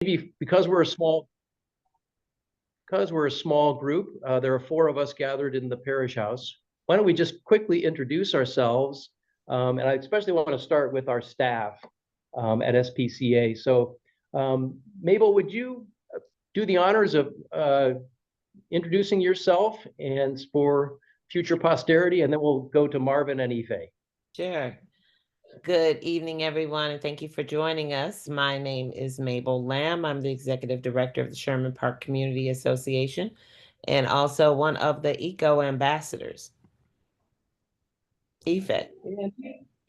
maybe because we're a small group, there are 4 of us gathered in the parish house. Why don't we just quickly introduce ourselves? And I especially want to start with our staff at SPCA. So Mabel, would you do the honors of introducing yourself and for future posterity, and then we'll go to Marvin and Ife. Sure. Good evening, everyone, and thank you for joining us. My name is Mabel Lamb. I'm the Executive Director of the Sherman Park Community Association and also one of the Eco Ambassadors. Ife.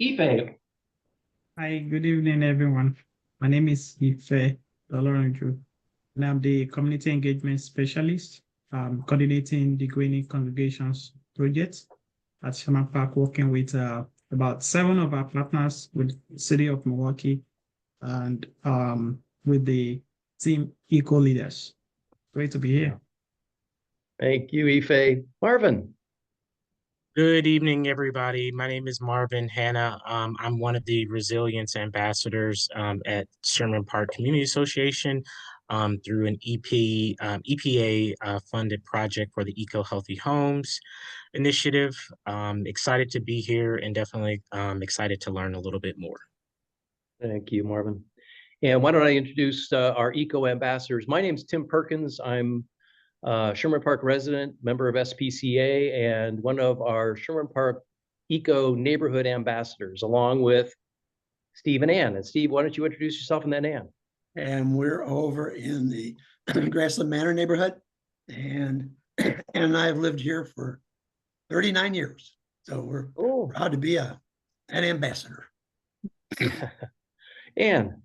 Ife. Hi, good evening, everyone. My name is Ife Doloranju, and I'm the Community Engagement Specialist, coordinating the Greening Congregations project at Sherman Park, working with about 7 of our partners with the City of Milwaukee and with the team Eco Leaders. Great to be here. Thank you, Ife. Marvin. Good evening, everybody. My name is Marvin Hanna. I'm one of the Resilience Ambassadors at Sherman Park Community Association through an EPA funded project for the Eco Healthy Homes initiative. Excited to be here and definitely excited to learn a little bit more. Thank you, Marvin. And why don't I introduce our Eco Ambassadors? My name is Tim Perkins. I'm Sherman Park resident, member of SPCA, and one of our Sherman Park Eco Neighborhood Ambassadors, along with Steve and Ann. And Steve, why don't you introduce yourself and then Ann? And we're over in the Grassland Manor neighborhood, and I've lived here for 39 years. So we're proud to be an ambassador. Ann.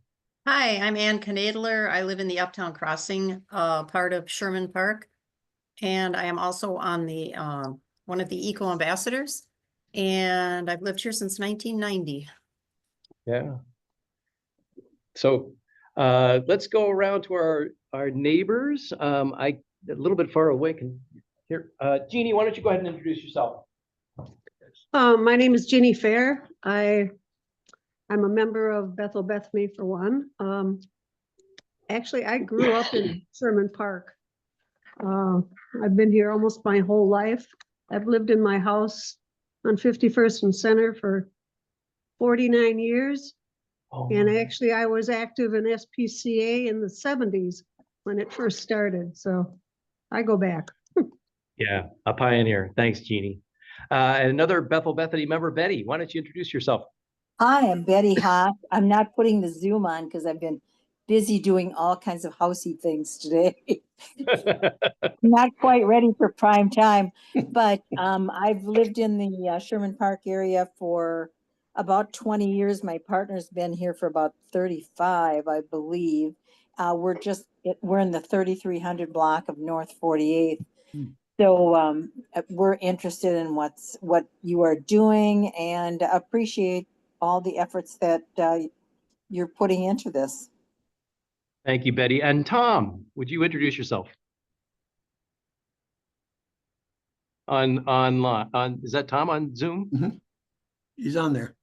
Hi, I'm Ann Knadler. I live in the Uptown Crossing part of Sherman Park. And I am also on the one of the Eco Ambassadors. And I've lived here since 1990. Yeah. So let's go around to our neighbors. A little bit far away. Here, Jeannie, why don't you go ahead and introduce yourself? My name is Jeannie Fair. I'm a member of Bethel Bethany for one. Actually, I grew up in Sherman Park. I've been here almost my whole life. I've lived in my house on 51st and Center for 49 years. And actually, I was active in SPCA in the 70s when it first started. So I go back. Yeah, a pioneer. Thanks, Jeannie. And another Bethel Bethany member, Betty. Why don't you introduce yourself? Hi, I'm Betty Haack. I'm not putting the Zoom on because I've been busy doing all kinds of housey things today. Not quite ready for prime time, but I've lived in the Sherman Park area for about 20 years. My partner's been here for about 35, I believe. We're in the 3300 block of North 48th. So we're interested in what you are doing and appreciate all the efforts that you're putting into this. Thank you, Betty. And Tom, would you introduce yourself? On is that Tom on Zoom? Mm-hmm. He's on there.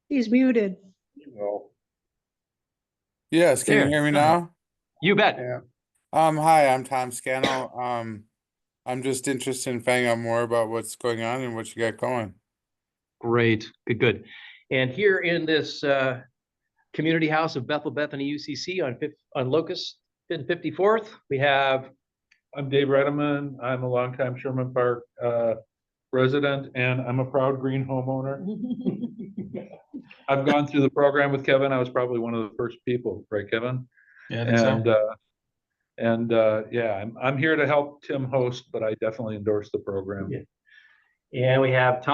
He's muted. Yes, can you hear me now? You bet. Yeah. Hi, I'm Tom Scannell. I'm just interested in finding out more about what's going on and what you got going. Great, good. And here in this community house of Bethel Bethany UCC on Locust and 54th, we have. I'm Dave Redeman. I'm a longtime Sherman Park resident, and I'm a proud green homeowner. I've gone through the program with Kevin. I was probably one of the first people, right, Kevin? Yeah, I think so. Yeah, I'm here to help Tim host, but I definitely endorse the program. Yeah. And we have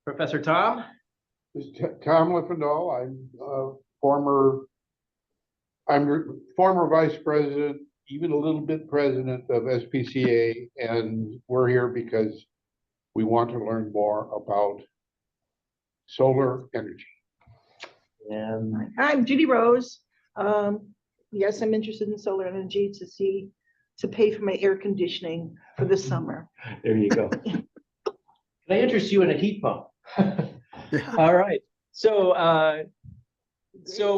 Professor Tom. This is Tom Liffendahl. I'm former vice president, even a little bit president of SPCA, and we're here because we want to learn more about solar energy. And I'm Judy Rose. Yes, I'm interested in solar energy to pay for my air conditioning for the summer. There you go. Can I interest you in a heat pump? All right. So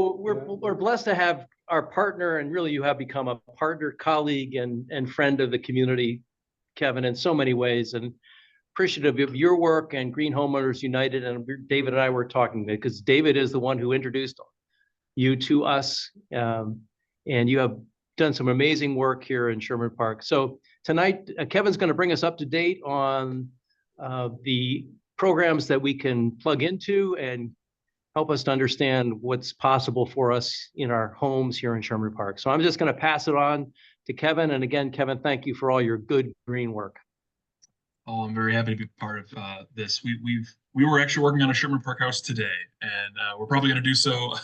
we're blessed to have our partner, and really you have become a partner, colleague, and friend of the community, Kevin, in so many ways. And appreciative of your work and Green Homeowners United. And David and I were talking because David is the one who introduced you to us. And you have done some amazing work here in Sherman Park. So tonight, Kevin's going to bring us up to date on the programs that we can plug into and help us to understand what's possible for us in our homes here in Sherman Park. So I'm just going to pass it on to Kevin. And again, Kevin, thank you for all your good green work. Oh, I'm very happy to be part of this. We were actually working on a Sherman Park house today, and we're probably going to do so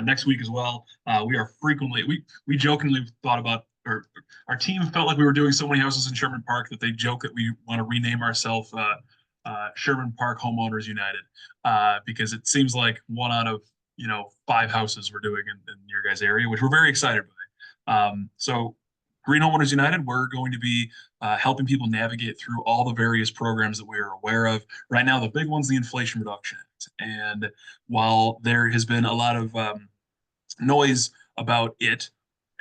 next week as well. We are frequently we jokingly thought about, or our team felt like we were doing so many houses in Sherman Park that they joke that we want to rename ourselves Sherman Park Homeowners United because it seems like 1 out of 5 houses we're doing in your guys' area, which we're very excited by. So Green Homeowners United, we're going to be helping people navigate through all the various programs that we are aware of. Right now, the big one's the Inflation Reduction Act. And while there has been a lot of noise about it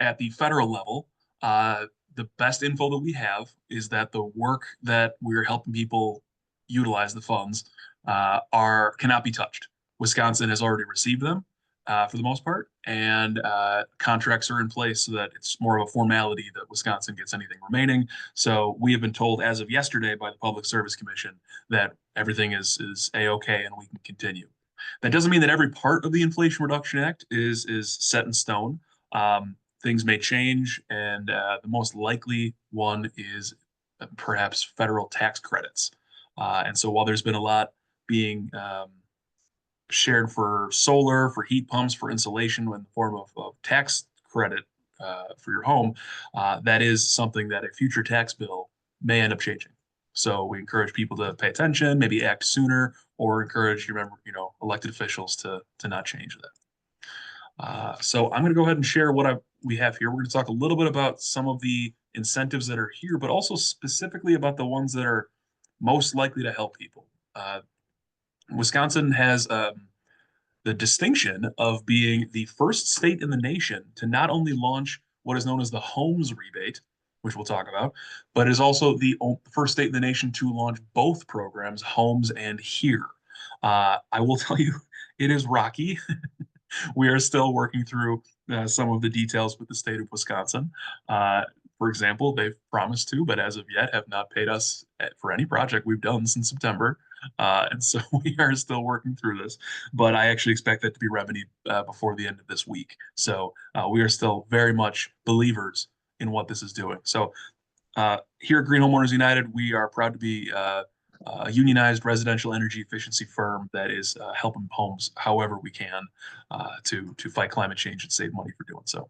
at the federal level, the best info that we have is that the work that we're helping people utilize the funds cannot be touched. Wisconsin has already received them. For the most part, and contracts are in place so that it's more of a formality that Wisconsin gets anything remaining. So we have been told as of yesterday by the Public Service Commission that everything is A-OK and we can continue. That doesn't mean that every part of the Inflation Reduction Act is set in stone. Things may change, and the most likely one is perhaps federal tax credits. And so while there's been a lot being shared for solar, for heat pumps, for insulation in the form of tax credit for your home, that is something that a future tax bill may end up changing. So we encourage people to pay attention, maybe act sooner, or encourage elected officials to not change that. So I'm going to go ahead and share what we have here. We're going to talk a little bit about some of the incentives that are here, but also specifically about the ones that are most likely to help people. Wisconsin has the distinction of being the first state in the nation to not only launch what is known as the homes rebate, which we'll talk about, but is also the first state in the nation to launch both programs, homes and here. I will tell you, it is rocky. We are still working through some of the details with the state of Wisconsin. For example, they've promised to, but as of yet have not paid us for any project we've done since September. And so we are still working through this, but I actually expect that to be remedied before the end of this week. So we are still very much believers in what this is doing. So here at Green Homeowners United, we are proud to be a unionized residential energy efficiency firm that is helping homes however we can to fight climate change and save money for doing so.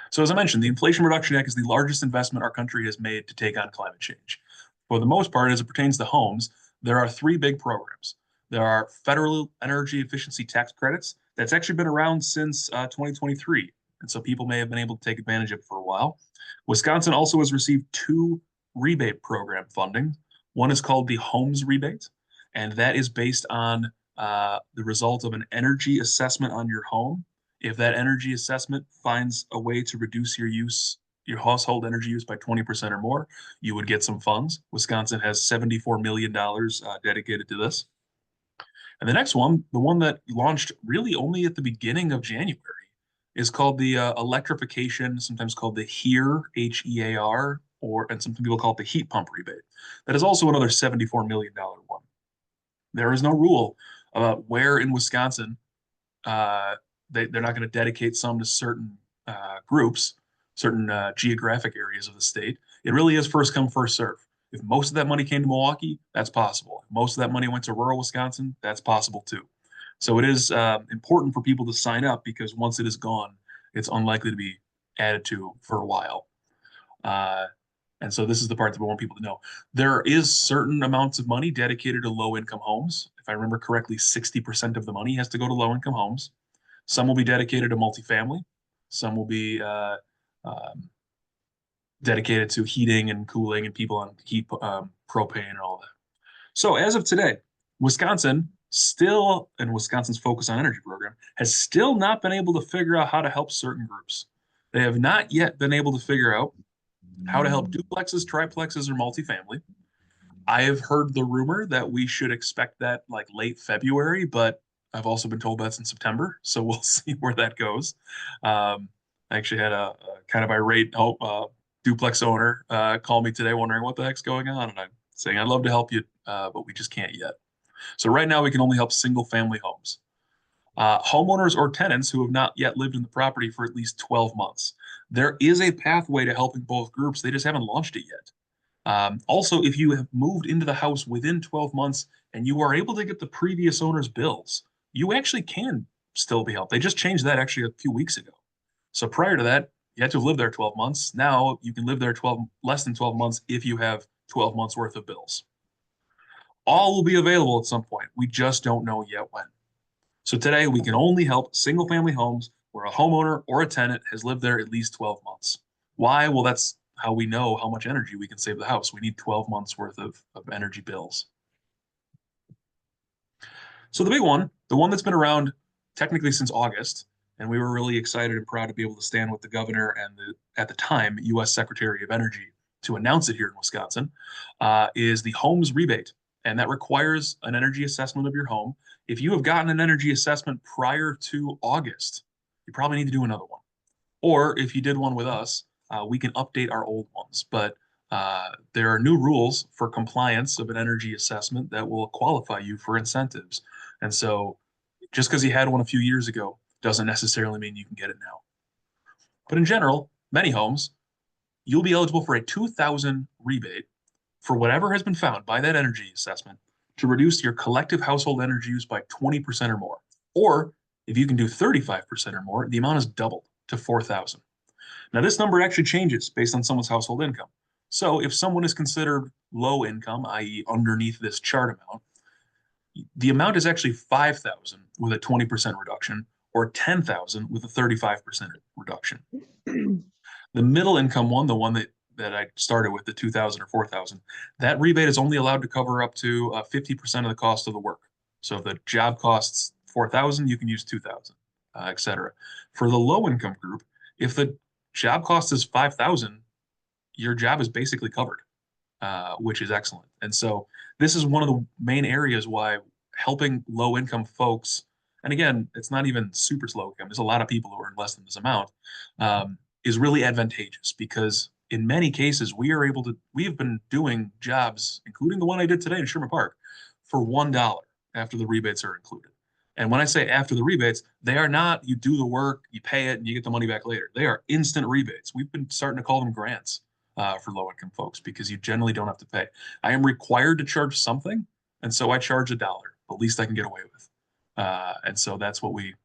So as I mentioned, the Inflation Reduction Act is the largest investment our country has made to take on climate change. For the most part, as it pertains to homes, there are 3 big programs. There are federal energy efficiency tax credits. That's actually been around since 2023. And so people may have been able to take advantage of it for a while. Wisconsin also has received 2 rebate program funding. One is called the Homes Rebate, and that is based on the result of an energy assessment on your home. If that energy assessment finds a way to reduce your household energy use by 20% or more, you would get some funds. Wisconsin has $74 million dedicated to this. And the next one, the one that launched really only at the beginning of January, is called the electrification, sometimes called the HEAR, H-E-A-R, and some people call it the heat pump rebate. That is also another $74 million one. There is no rule about where in Wisconsin they're not going to dedicate some to certain groups, certain geographic areas of the state. It really is first come, first serve. If most of that money came to Milwaukee, that's possible. If most of that money went to rural Wisconsin, that's possible too. So it is important for people to sign up because once it is gone, it's unlikely to be added to for a while. And so this is the part that we want people to know. There is certain amounts of money dedicated to low-income homes. If I remember correctly, 60% of the money has to go to low-income homes. Some will be dedicated to multifamily. Some will be dedicated to heating and cooling and people on heat propane and all that. So as of today, Wisconsin still, and Wisconsin's Focus on Energy program, has still not been able to figure out how to help certain groups. They have not yet been able to figure out how to help duplexes, triplexes, or multifamily. I have heard the rumor that we should expect that like late February, but I've also been told that's in September, so we'll see where that goes. I actually had a kind of irate duplex owner call me today wondering what the heck's going on, and I'm saying I'd love to help you, but we just can't yet. So right now we can only help single family homes. Homeowners or tenants who have not yet lived in the property for at least 12 months. There is a pathway to helping both groups. They just haven't launched it yet. Also, if you have moved into the house within 12 months and you are able to get the previous owner's bills, you actually can still be helped. They just changed that actually a few weeks ago. So prior to that, you had to have lived there 12 months. Now you can live there less than 12 months if you have 12 months worth of bills. All will be available at some point. We just don't know yet when. So today we can only help single family homes where a homeowner or a tenant has lived there at least 12 months. Why? Well, that's how we know how much energy we can save the house. We need 12 months worth of energy bills. So the big one, the one that's been around technically since August, and we were really excited and proud to be able to stand with the governor and at the time, U.S. Secretary of Energy to announce it here in Wisconsin, is the homes rebate. And that requires an energy assessment of your home. If you have gotten an energy assessment prior to August, you probably need to do another one. Or if you did one with us, we can update our old ones. But there are new rules for compliance of an energy assessment that will qualify you for incentives. And so just because you had one a few years ago doesn't necessarily mean you can get it now. But in general, many homes, you'll be eligible for a $2,000 rebate for whatever has been found by that energy assessment to reduce your collective household energy use by 20% or more. Or if you can do 35% or more, the amount is doubled to $4,000. Now, this number actually changes based on someone's household income. So if someone is considered low income, i.e. underneath this chart amount, the amount is actually $5,000 with a 20% reduction or $10,000 with a 35% reduction. The middle income one, the one that I started with, the 2,000 or 4,000, that rebate is only allowed to cover up to 50% of the cost of the work. So if the job costs 4,000, you can use 2,000, et cetera. For the low income group, if the job cost is 5,000, your job is basically covered, which is excellent. And so this is one of the main areas why helping low income folks, and again, it's not even super low income, there's a lot of people who earn less than this amount, is really advantageous because in many cases we have been doing jobs, including the one I did today in Sherman Park, for $1 after the rebates are included. And when I say after the rebates, they are not, you do the work, you pay it, and you get the money back later. They are instant rebates. We've been starting to call them grants for low income folks because you generally don't have to pay. I am required to charge something, and so I charge $1, the least I can get away with. And so that's what we,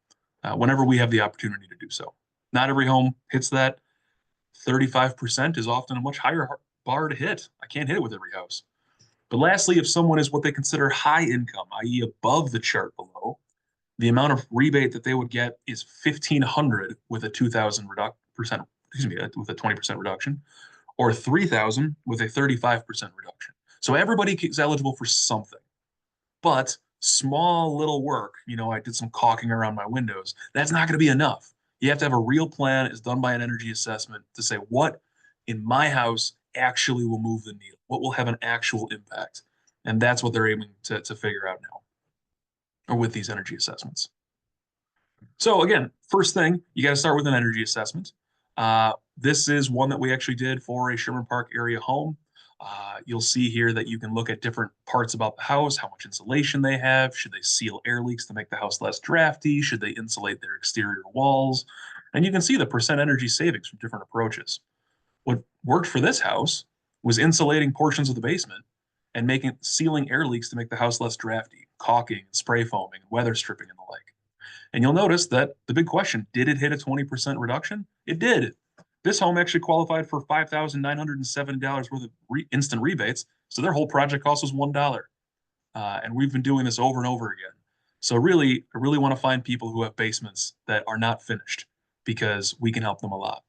whenever we have the opportunity to do so. Not every home hits that. 35% is often a much higher bar to hit. I can't hit it with every house. But lastly, if someone is what they consider high income, i.e. above the chart below, the amount of rebate that they would get is $1,500 with a 2,000% with a 20% reduction, or $3,000 with a 35% reduction. So everybody is eligible for something. But small little work, I did some caulking around my windows, that's not going to be enough. You have to have a real plan. It's done by an energy assessment to say what in my house actually will move the needle, what will have an actual impact. And that's what they're aiming to figure out now, or with these energy assessments. So again, first thing, you got to start with an energy assessment. This is one that we actually did for a Sherman Park area home. You'll see here that you can look at different parts about the house, how much insulation they have, should they seal air leaks to make the house less drafty, should they insulate their exterior walls, and you can see the percent energy savings from different approaches. What worked for this house was insulating portions of the basement and sealing air leaks to make the house less drafty, caulking, spray foaming, weather stripping, and the like. And you'll notice that the big question, did it hit a 20% reduction? It did. This home actually qualified for $5,907 worth of instant rebates, so their whole project cost was $1. And we've been doing this over and over again. So really, I really want to find people who have basements that are not finished because we can help them a lot.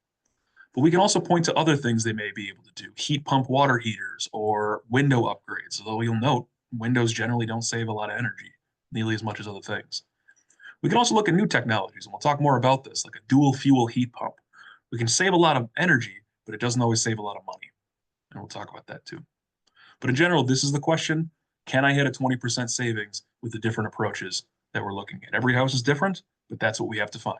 But we can also point to other things they may be able to do, heat pump water heaters or window upgrades, although you'll note windows generally don't save a lot of energy. nearly as much as other things. We can also look at new technologies, and we'll talk more about this, like a dual fuel heat pump. We can save a lot of energy, but it doesn't always save a lot of money. And we'll talk about that too. But in general, this is the question: can I hit a 20% savings with the different approaches that we're looking at? Every house is different, but that's what we have to find.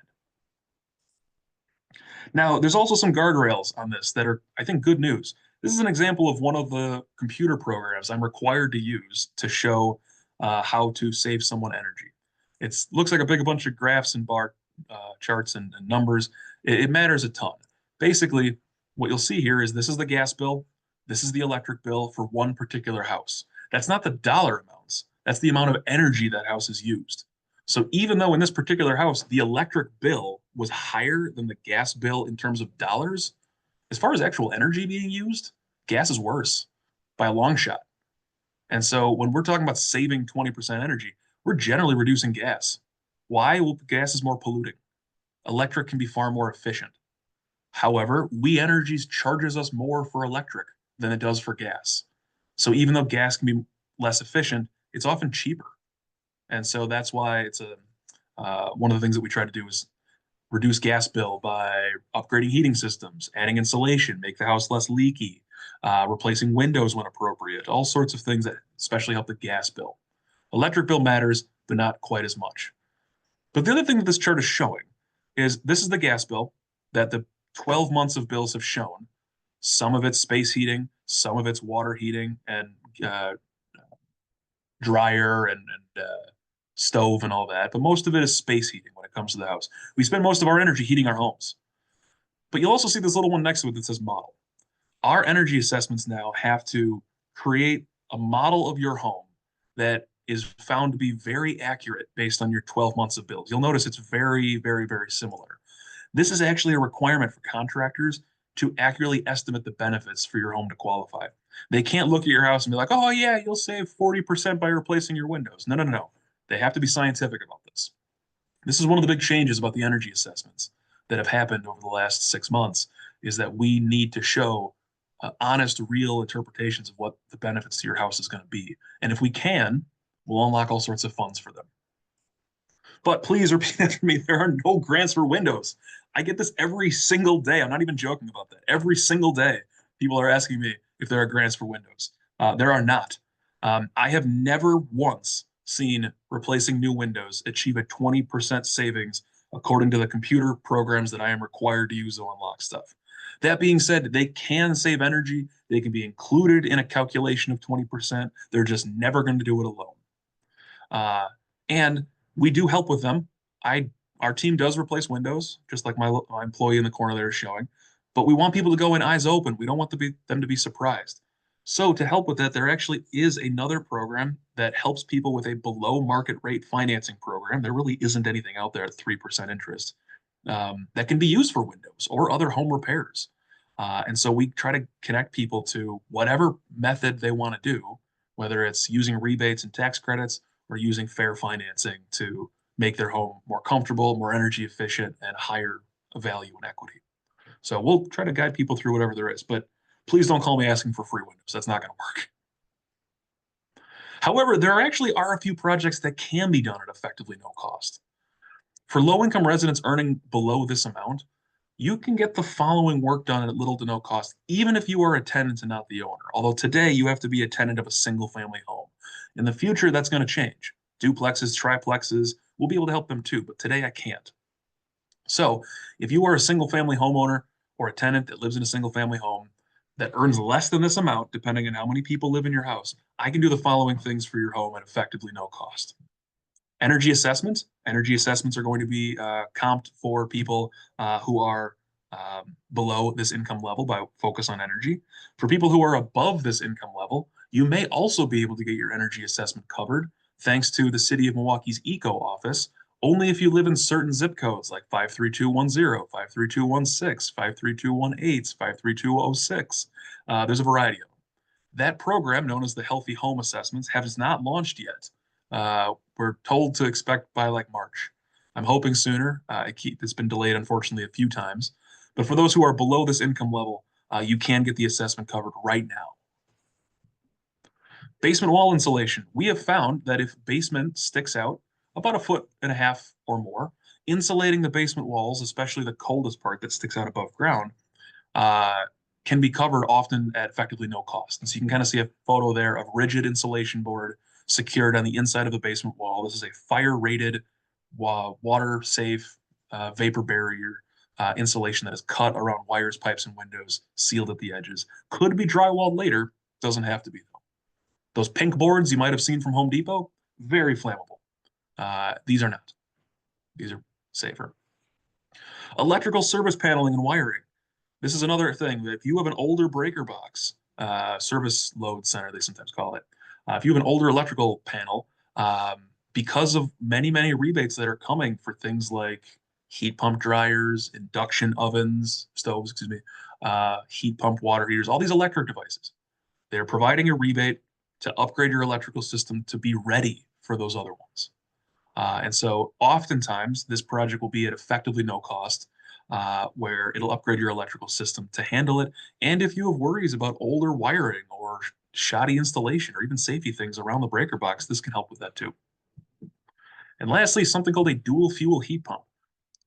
Now, there's also some guardrails on this that are, I think, good news. This is an example of one of the computer programs I'm required to use to show how to save someone energy. It looks like a big bunch of graphs and bar charts and numbers. It matters a ton. Basically, what you'll see here is this is the gas bill. This is the electric bill for one particular house. That's not the dollar amounts. That's the amount of energy that house has used. So even though in this particular house, the electric bill was higher than the gas bill in terms of dollars, as far as actual energy being used, gas is worse by a long shot. And so when we're talking about saving 20% energy, we're generally reducing gas. Why? Well, gas is more polluting. Electric can be far more efficient. However, We Energies charges us more for electric than it does for gas. So even though gas can be less efficient, it's often cheaper. And so that's why it's one of the things that we try to do is reduce gas bill by upgrading heating systems, adding insulation, make the house less leaky, replacing windows when appropriate, all sorts of things that especially help the gas bill. Electric bill matters, but not quite as much. But the other thing that this chart is showing is this is the gas bill that the 12 months of bills have shown. Some of it's space heating, some of it's water heating and dryer and stove and all that, but most of it is space heating when it comes to the house. We spend most of our energy heating our homes. But you'll also see this little one next to it that says model. Our energy assessments now have to create a model of your home that is found to be very accurate based on your 12 months of bills. You'll notice it's very, very, very similar. This is actually a requirement for contractors to accurately estimate the benefits for your home to qualify. They can't look at your house and be like, oh yeah, you'll save 40% by replacing your windows. No, no, no, no. They have to be scientific about this. This is one of the big changes about the energy assessments that have happened over the last 6 months, is that we need to show honest, real interpretations of what the benefits to your house is going to be. And if we can, we'll unlock all sorts of funds for them. But please repeat after me, there are no grants for windows. I get this every single day. I'm not even joking about that. Every single day, people are asking me if there are grants for windows. There are not. I have never once seen replacing new windows achieve a 20% savings according to the computer programs that I am required to use to unlock stuff. That being said, they can save energy. They can be included in a calculation of 20%. They're just never going to do it alone. And we do help with them. Our team does replace windows, just like my employee in the corner there is showing. But we want people to go in eyes open. We don't want them to be surprised. So to help with that, there actually is another program that helps people with a below market rate financing program. There really isn't anything out there at 3% interest that can be used for windows or other home repairs. And so we try to connect people to whatever method they want to do, whether it's using rebates and tax credits or using fair financing to make their home more comfortable, more energy efficient, and higher value and equity. So we'll try to guide people through whatever there is, but please don't call me asking for free windows. That's not going to work. However, there actually are a few projects that can be done at effectively no cost. For low-income residents earning below this amount, you can get the following work done at little to no cost, even if you are a tenant and not the owner. Although today you have to be a tenant of a single-family home. In the future, that's going to change. Duplexes, triplexes, we'll be able to help them too, but today I can't. So if you are a single-family homeowner or a tenant that lives in a single-family home that earns less than this amount, depending on how many people live in your house, I can do the following things for your home at effectively no cost. Energy assessments. Energy assessments are going to be comped for people who are below this income level by Focus on Energy. For people who are above this income level, you may also be able to get your energy assessment covered thanks to the City of Milwaukee's ECO office, only if you live in certain zip codes like 53210, 53216, 53218, 53206. There's a variety of them. That program, known as the Healthy Home Assessments, has not launched yet. We're told to expect by like March. I'm hoping sooner. It's been delayed, unfortunately, a few times. But for those who are below this income level, you can get the assessment covered right now. Basement wall insulation. We have found that if basement sticks out about 1.5 feet or more, insulating the basement walls, especially the coldest part that sticks out above ground, can be covered often at effectively no cost. And so you can kind of see a photo there of rigid insulation board secured on the inside of the basement wall. This is a fire-rated, water-safe, vapor barrier insulation that is cut around wires, pipes, and windows, sealed at the edges. Could be drywalled later, doesn't have to be though. Those pink boards you might have seen from Home Depot, very flammable. These are not. These are safer. Electrical service paneling and wiring. This is another thing that if you have an older breaker box, service load center, they sometimes call it. If you have an older electrical panel, because of many, many rebates that are coming for things like heat pump dryers, induction ovens, stoves, excuse me, heat pump water heaters, all these electric devices, they're providing a rebate to upgrade your electrical system to be ready for those other ones. And so oftentimes this project will be at effectively no cost, where it'll upgrade your electrical system to handle it. And if you have worries about older wiring or shoddy installation or even safety things around the breaker box, this can help with that too. And lastly, something called a dual fuel heat pump.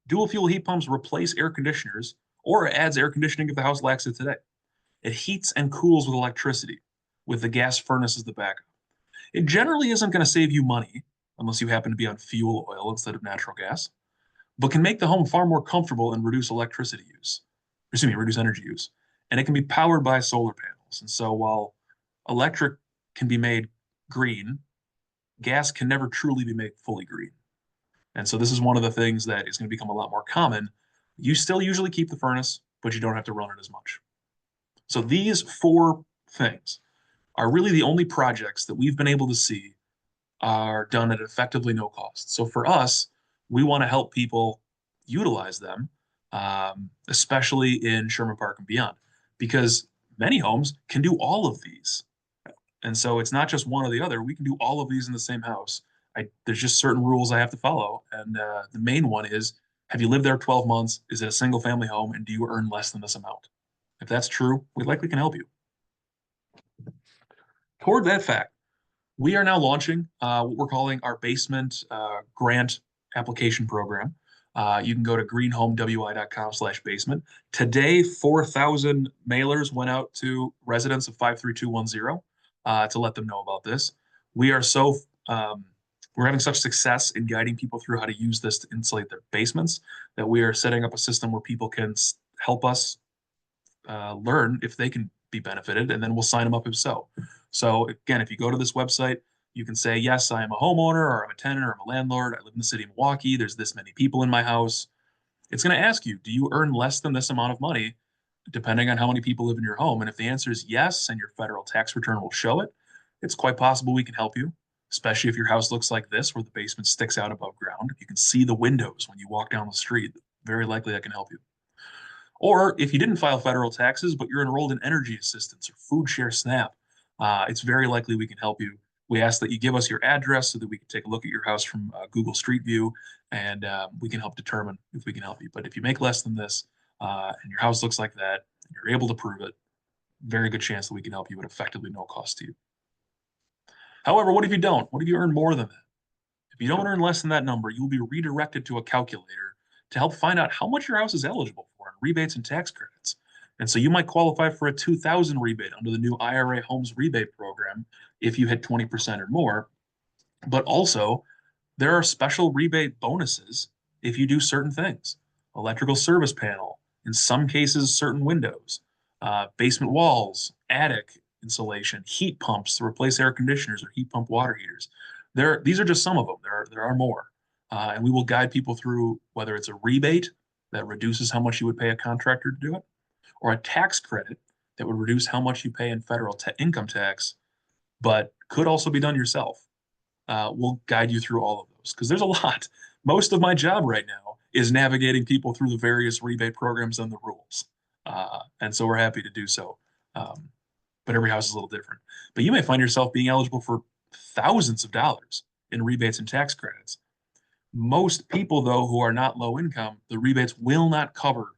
Dual fuel heat pumps replace air conditioners or adds air conditioning if the house lacks it today. It heats and cools with electricity, with the gas furnace as the backup. It generally isn't going to save you money unless you happen to be on fuel oil instead of natural gas, but can make the home far more comfortable and reduce electricity use, reduce energy use. And it can be powered by solar panels. And so while electric can be made green, gas can never truly be made fully green. And so this is one of the things that is going to become a lot more common. You still usually keep the furnace, but you don't have to run it as much. So these 4 things are really the only projects that we've been able to see are done at effectively no cost. So for us, we want to help people utilize them, especially in Sherman Park and beyond, because many homes can do all of these. And so it's not just one or the other. We can do all of these in the same house. There's just certain rules I have to follow. And the main one is, have you lived there 12 months? Is it a single family home? And do you earn less than this amount? If that's true, we likely can help you. Toward that fact, we are now launching what we're calling our basement grant application program. You can go to greenhomewi.com/basement. Today, 4,000 mailers went out to residents of 53210 to let them know about this. We're having such success in guiding people through how to use this to insulate their basements that we are setting up a system where people can help us learn if they can be benefited, and then we'll sign them up if so. So again, if you go to this website, you can say, yes, I am a homeowner, or I'm a tenant, or I'm a landlord. I live in the city of Milwaukee. There's this many people in my house. It's going to ask you, do you earn less than this amount of money, depending on how many people live in your home? And if the answer is yes, and your federal tax return will show it, it's quite possible we can help you, especially if your house looks like this, where the basement sticks out above ground. You can see the windows when you walk down the street. Very likely that can help you. Or if you didn't file federal taxes, but you're enrolled in energy assistance or food share SNAP, it's very likely we can help you. We ask that you give us your address so that we can take a look at your house from Google Street View, and we can help determine if we can help you. But if you make less than this and your house looks like that, and you're able to prove it, very good chance that we can help you at effectively no cost to you. However, what if you don't? What if you earn more than that? If you don't earn less than that number, you'll be redirected to a calculator to help find out how much your house is eligible for in rebates and tax credits. And so you might qualify for a $2,000 rebate under the new IRA Homes Rebate Program if you hit 20% or more. But also, there are special rebate bonuses if you do certain things. Electrical service panel, in some cases, certain windows, basement walls, attic insulation, heat pumps to replace air conditioners or heat pump water heaters. These are just some of them. There are more. And we will guide people through whether it's a rebate that reduces how much you would pay a contractor to do it, or a tax credit that would reduce how much you pay in federal income tax, but could also be done yourself. We'll guide you through all of those because there's a lot. Most of my job right now is navigating people through the various rebate programs and the rules. And so we're happy to do so. But every house is a little different. But you may find yourself being eligible for thousands of dollars in rebates and tax credits. Most people, though, who are not low income, the rebates will not cover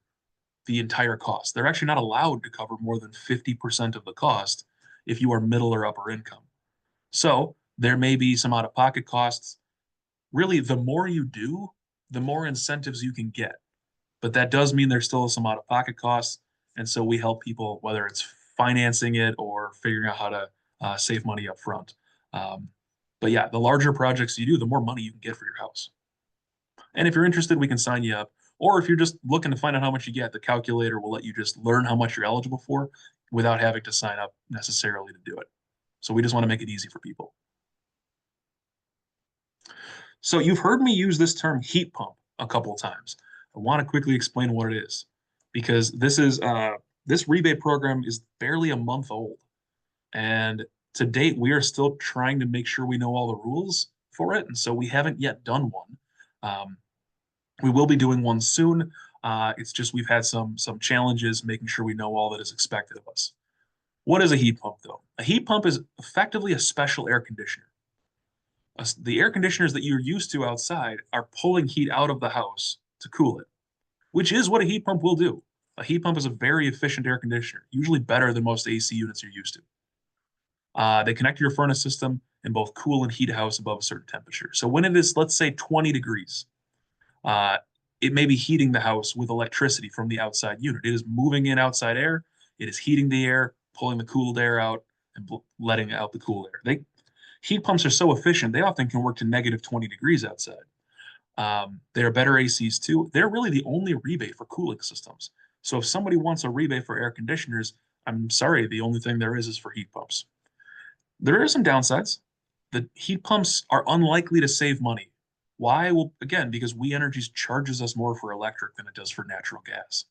the entire cost. They're actually not allowed to cover more than 50% of the cost if you are middle or upper income. So there may be some out-of-pocket costs. Really, the more you do, the more incentives you can get. But that does mean there's still some out-of-pocket costs. And so we help people, whether it's financing it or figuring out how to save money up front. But yeah, the larger projects you do, the more money you can get for your house. And if you're interested, we can sign you up. Or if you're just looking to find out how much you get, the calculator will let you just learn how much you're eligible for without having to sign up necessarily to do it. So we just want to make it easy for people. So you've heard me use this term heat pump a couple of times. I want to quickly explain what it is, because this rebate program is barely a month old. And to date, we are still trying to make sure we know all the rules for it. And so we haven't yet done one. We will be doing one soon. It's just we've had some challenges making sure we know all that is expected of us. What is a heat pump, though? A heat pump is effectively a special air conditioner. The air conditioners that you're used to outside are pulling heat out of the house to cool it, which is what a heat pump will do. A heat pump is a very efficient air conditioner, usually better than most AC units you're used to. They connect to your furnace system and both cool and heat a house above a certain temperature. So when it is, let's say, 20 degrees, it may be heating the house with electricity from the outside unit. It is moving in outside air. It is heating the air, pulling the cooled air out, and letting out the cool air. Heat pumps are so efficient, they often can work to negative 20 degrees outside. They are better ACs too. They're really the only rebate for cooling systems. So if somebody wants a rebate for air conditioners, I'm sorry, the only thing there is for heat pumps. There are some downsides. The heat pumps are unlikely to save money. Why? Well, again, because We Energies charges us more for electric than it does for natural gas.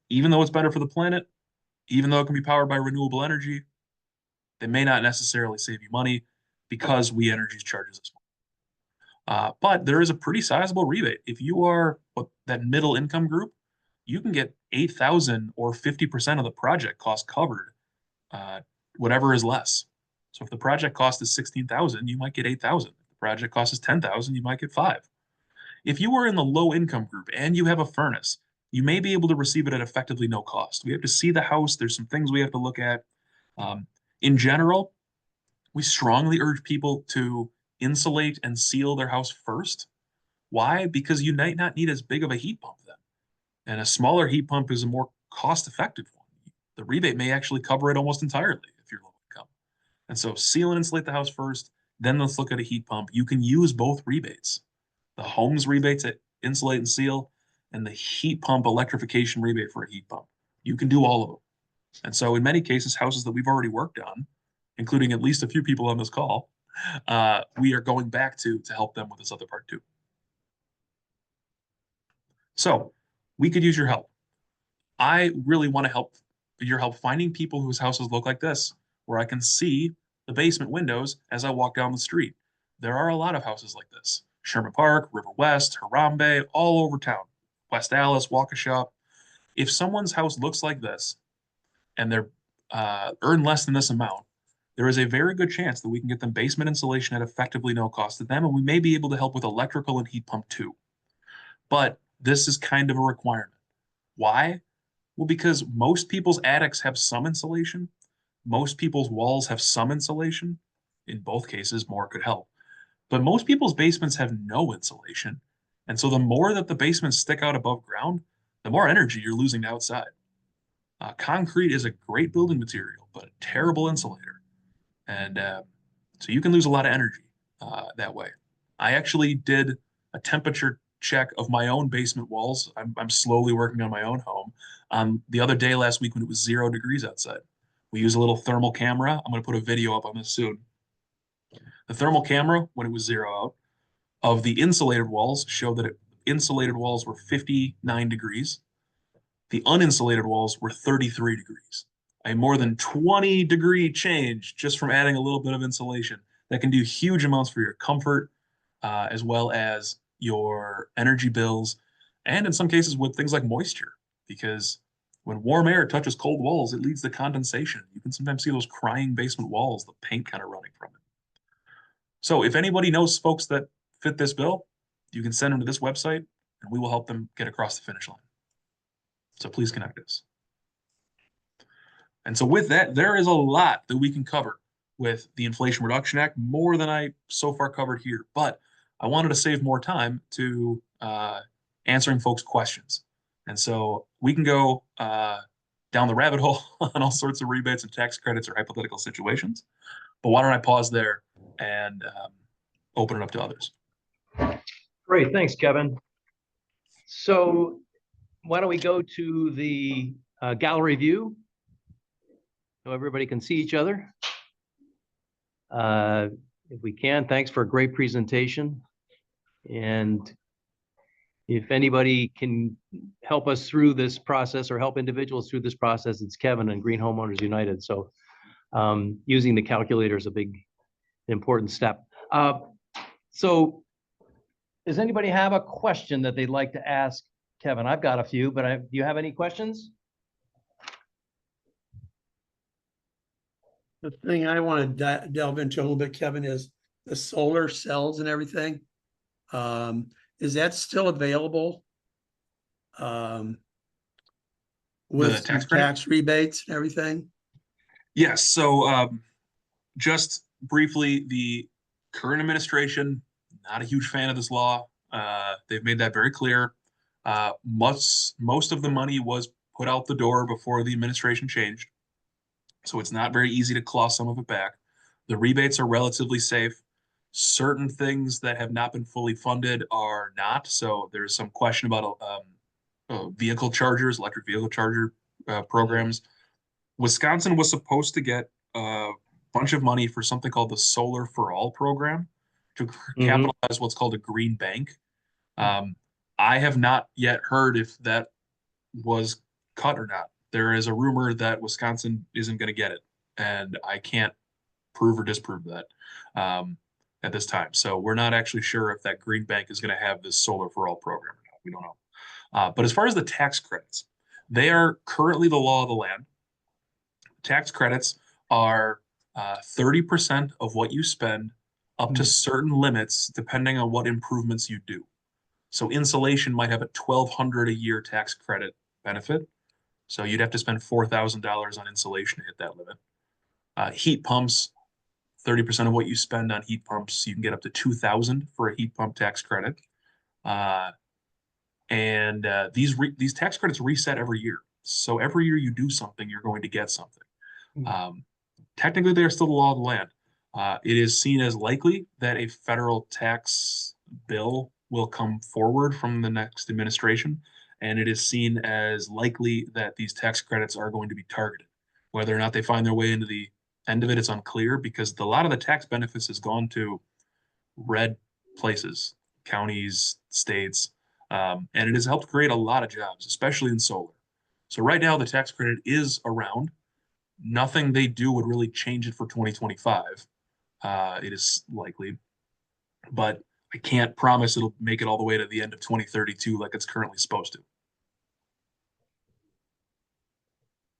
Even though it's better for the planet, even though it can be powered by renewable energy, they may not necessarily save you money because We Energies charges us more. But there is a pretty sizable rebate. If you are that middle income group, you can get 8,000 or 50% of the project cost covered, whatever is less. So if the project cost is 16,000, you might get 8,000. If the project cost is 10,000, you might get 5. If you are in the low income group and you have a furnace, you may be able to receive it at effectively no cost. We have to see the house. There's some things we have to look at. In general, we strongly urge people to insulate and seal their house first. Why? Because you might not need as big of a heat pump then. And a smaller heat pump is a more cost-effective one. The rebate may actually cover it almost entirely if you're low income. And so seal and insulate the house first, then let's look at a heat pump. You can use both rebates. The home's rebate to insulate and seal, and the heat pump electrification rebate for a heat pump. You can do all of them. And so in many cases, houses that we've already worked on, including at least a few people on this call, we are going back to help them with this other part too. So we could use your help. I really want to help your help finding people whose houses look like this, where I can see the basement windows as I walk down the street. There are a lot of houses like this. Sherman Park, River West, Harambe, all over town. West Allis, Waukesha. If someone's house looks like this and they're earn less than this amount, there is a very good chance that we can get them basement insulation at effectively no cost to them, and we may be able to help with electrical and heat pump too. But this is kind of a requirement. Why? Well, because most people's attics have some insulation. Most people's walls have some insulation. In both cases, more could help. But most people's basements have no insulation. And so the more that the basements stick out above ground, the more energy you're losing outside. Concrete is a great building material, but a terrible insulator. And so you can lose a lot of energy that way. I actually did a temperature check of my own basement walls. I'm slowly working on my own home. The other day last week when it was 0 degrees outside, we use a little thermal camera. I'm going to put a video up on this soon. The thermal camera, when it was 0 out, of the insulated walls showed that insulated walls were 59 degrees. The uninsulated walls were 33 degrees. A more than 20-degree change just from adding a little bit of insulation that can do huge amounts for your comfort, as well as your energy bills, and in some cases with things like moisture, because when warm air touches cold walls, it leads to condensation. You can sometimes see those crying basement walls, the paint kind of running from it. So if anybody knows folks that fit this bill, you can send them to this website and we will help them get across the finish line. So please connect us. And so with that, there is a lot that we can cover with the Inflation Reduction Act more than I so far covered here, but I wanted to save more time to answering folks' questions. And so we can go down the rabbit hole on all sorts of rebates and tax credits or hypothetical situations. But why don't I pause there and open it up to others? Great, thanks, Kevin. So why don't we go to the gallery view so everybody can see each other? If we can, thanks for a great presentation. And if anybody can help us through this process or help individuals through this process, it's Kevin and Green Homeowners United. So using the calculator is a big, important step. So does anybody have a question that they'd like to ask Kevin? I've got a few, but do you have any questions? The thing I want to delve into a little bit, Kevin, is the solar cells and everything. Is that still available? With tax rebates and everything? Yes. So just briefly, the current administration, not a huge fan of this law. They've made that very clear. Most of the money was put out the door before the administration changed. So it's not very easy to claw some of it back. The rebates are relatively safe. Certain things that have not been fully funded are not. So there's some question about vehicle chargers, electric vehicle charger programs. Wisconsin was supposed to get a bunch of money for something called the Solar for All program to capitalize what's called a green bank. I have not yet heard if that was cut or not. There is a rumor that Wisconsin isn't going to get it, and I can't prove or disprove that at this time. So we're not actually sure if that green bank is going to have this Solar for All program or not. We don't know. But as far as the tax credits, they are currently the law of the land. Tax credits are 30% of what you spend up to certain limits, depending on what improvements you do. So insulation might have a $1,200 a year tax credit benefit. So you'd have to spend $4,000 on insulation to hit that limit. Heat pumps, 30% of what you spend on heat pumps, you can get up to $2,000 for a heat pump tax credit. These tax credits reset every year. So every year you do something, you're going to get something. Technically, they are still the law of the land. It is seen as likely that a federal tax bill will come forward from the next administration, and it is seen as likely that these tax credits are going to be targeted. Whether or not they find their way into the end of it, it's unclear, because a lot of the tax benefits has gone to red places, counties, states, and it has helped create a lot of jobs, especially in solar. So right now, the tax credit is around. Nothing they do would really change it for 2025. It is likely, but I can't promise it'll make it all the way to the end of 2032 like it's currently supposed to.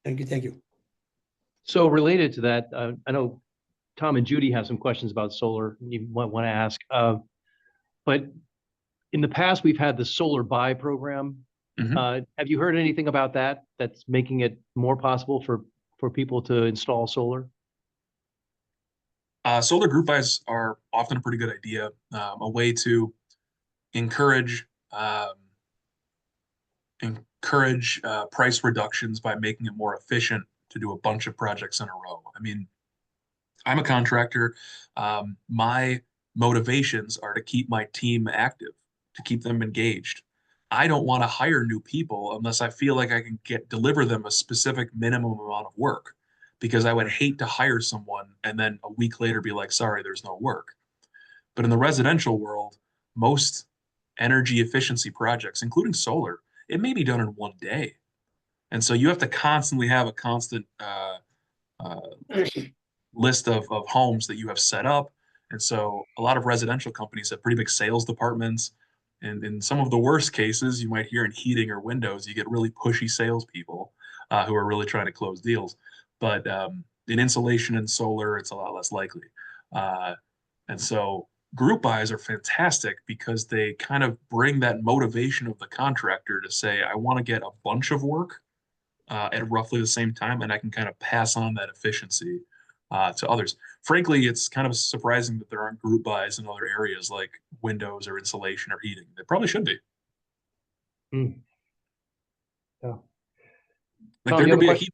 Thank you. Thank you. So related to that, I know Tom and Judy have some questions about solar you want to ask. But in the past, we've had the solar buy program. Have you heard anything about that that's making it more possible for people to install solar? Solar group buys are often a pretty good idea, a way to encourage price reductions by making it more efficient to do a bunch of projects in a row. I mean, I'm a contractor. My motivations are to keep my team active, to keep them engaged. I don't want to hire new people unless I feel like I can deliver them a specific minimum amount of work, because I would hate to hire someone and then a week later be like, sorry, there's no work. But in the residential world, most energy efficiency projects, including solar, it may be done in one day. And so you have to constantly have a constant list of homes that you have set up. And so a lot of residential companies have pretty big sales departments. And in some of the worst cases, you might hear in heating or windows, you get really pushy salespeople who are really trying to close deals. But in insulation and solar, it's a lot less likely. And so group buys are fantastic because they kind of bring that motivation of the contractor to say, I want to get a bunch of work at roughly the same time, and I can kind of pass on that efficiency to others. Frankly, it's kind of surprising that there aren't group buys in other areas like windows or insulation or heating. There probably should be. Yeah. Like Tom, there you have could a be a question?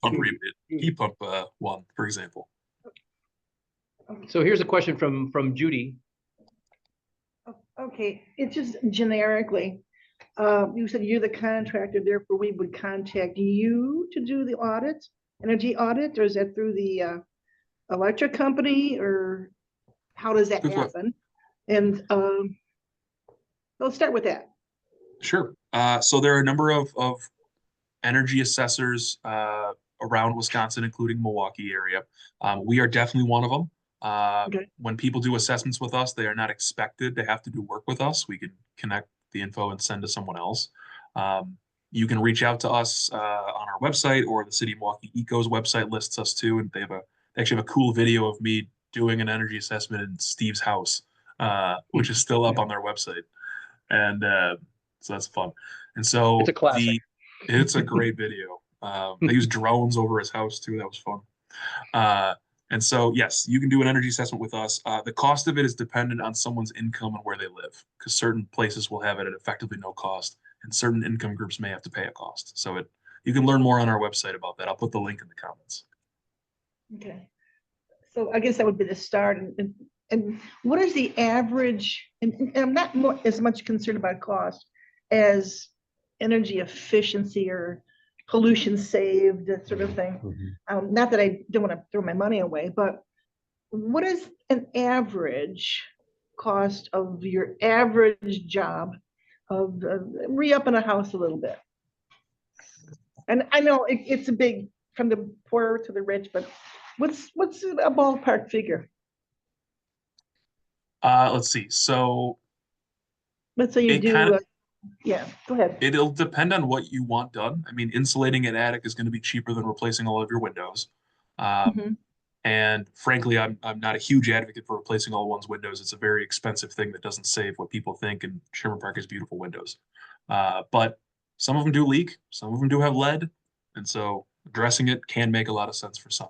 heat pump one, for example. So here's a question from Judy. Okay, it's just generically, you said you're the contractor, therefore we would contact you to do the audit, energy audit, or is that through the electric company, or how does that Good question. happen? And let's start with that. Sure. So there are a number of energy assessors around Wisconsin, including Milwaukee area. We are definitely one of them. Okay. When people do assessments with us, they are not expected to have to do work with us. We can connect the info and send to someone else. You can reach out to us on our website, or the City of Milwaukee Eco's website lists us too, and they actually have a cool video of me doing an energy assessment in Steve's house, which is still up on their website, and so that's fun. And so It's a classic. It's a great video. They use drones over his house too. That was fun. And so, yes, you can do an energy assessment with us. The cost of it is dependent on someone's income and where they live, because certain places will have it at effectively no cost, and certain income groups may have to pay a cost. So you can learn more on our website about that. I'll put the link in the comments. Okay. So I guess that would be the start. And what is the average, and I'm not as much concerned about cost as energy efficiency or pollution saved, that sort of thing. Not that I don't want to throw my money away, but what is an average cost of your average job of re-upping a house a little bit? And I know it's a big, from the poor to the rich, but what's a ballpark figure? Let's see. So Let's say you do, yeah, go ahead. it'll depend on what you want done. I mean, insulating an attic is going to be cheaper than replacing all of your windows. And frankly, I'm not a huge advocate for replacing all one's windows. It's a very expensive thing that doesn't save what people think, and Sherman Park has beautiful windows. But some of them do leak, some of them do have lead, and so addressing it can make a lot of sense for some.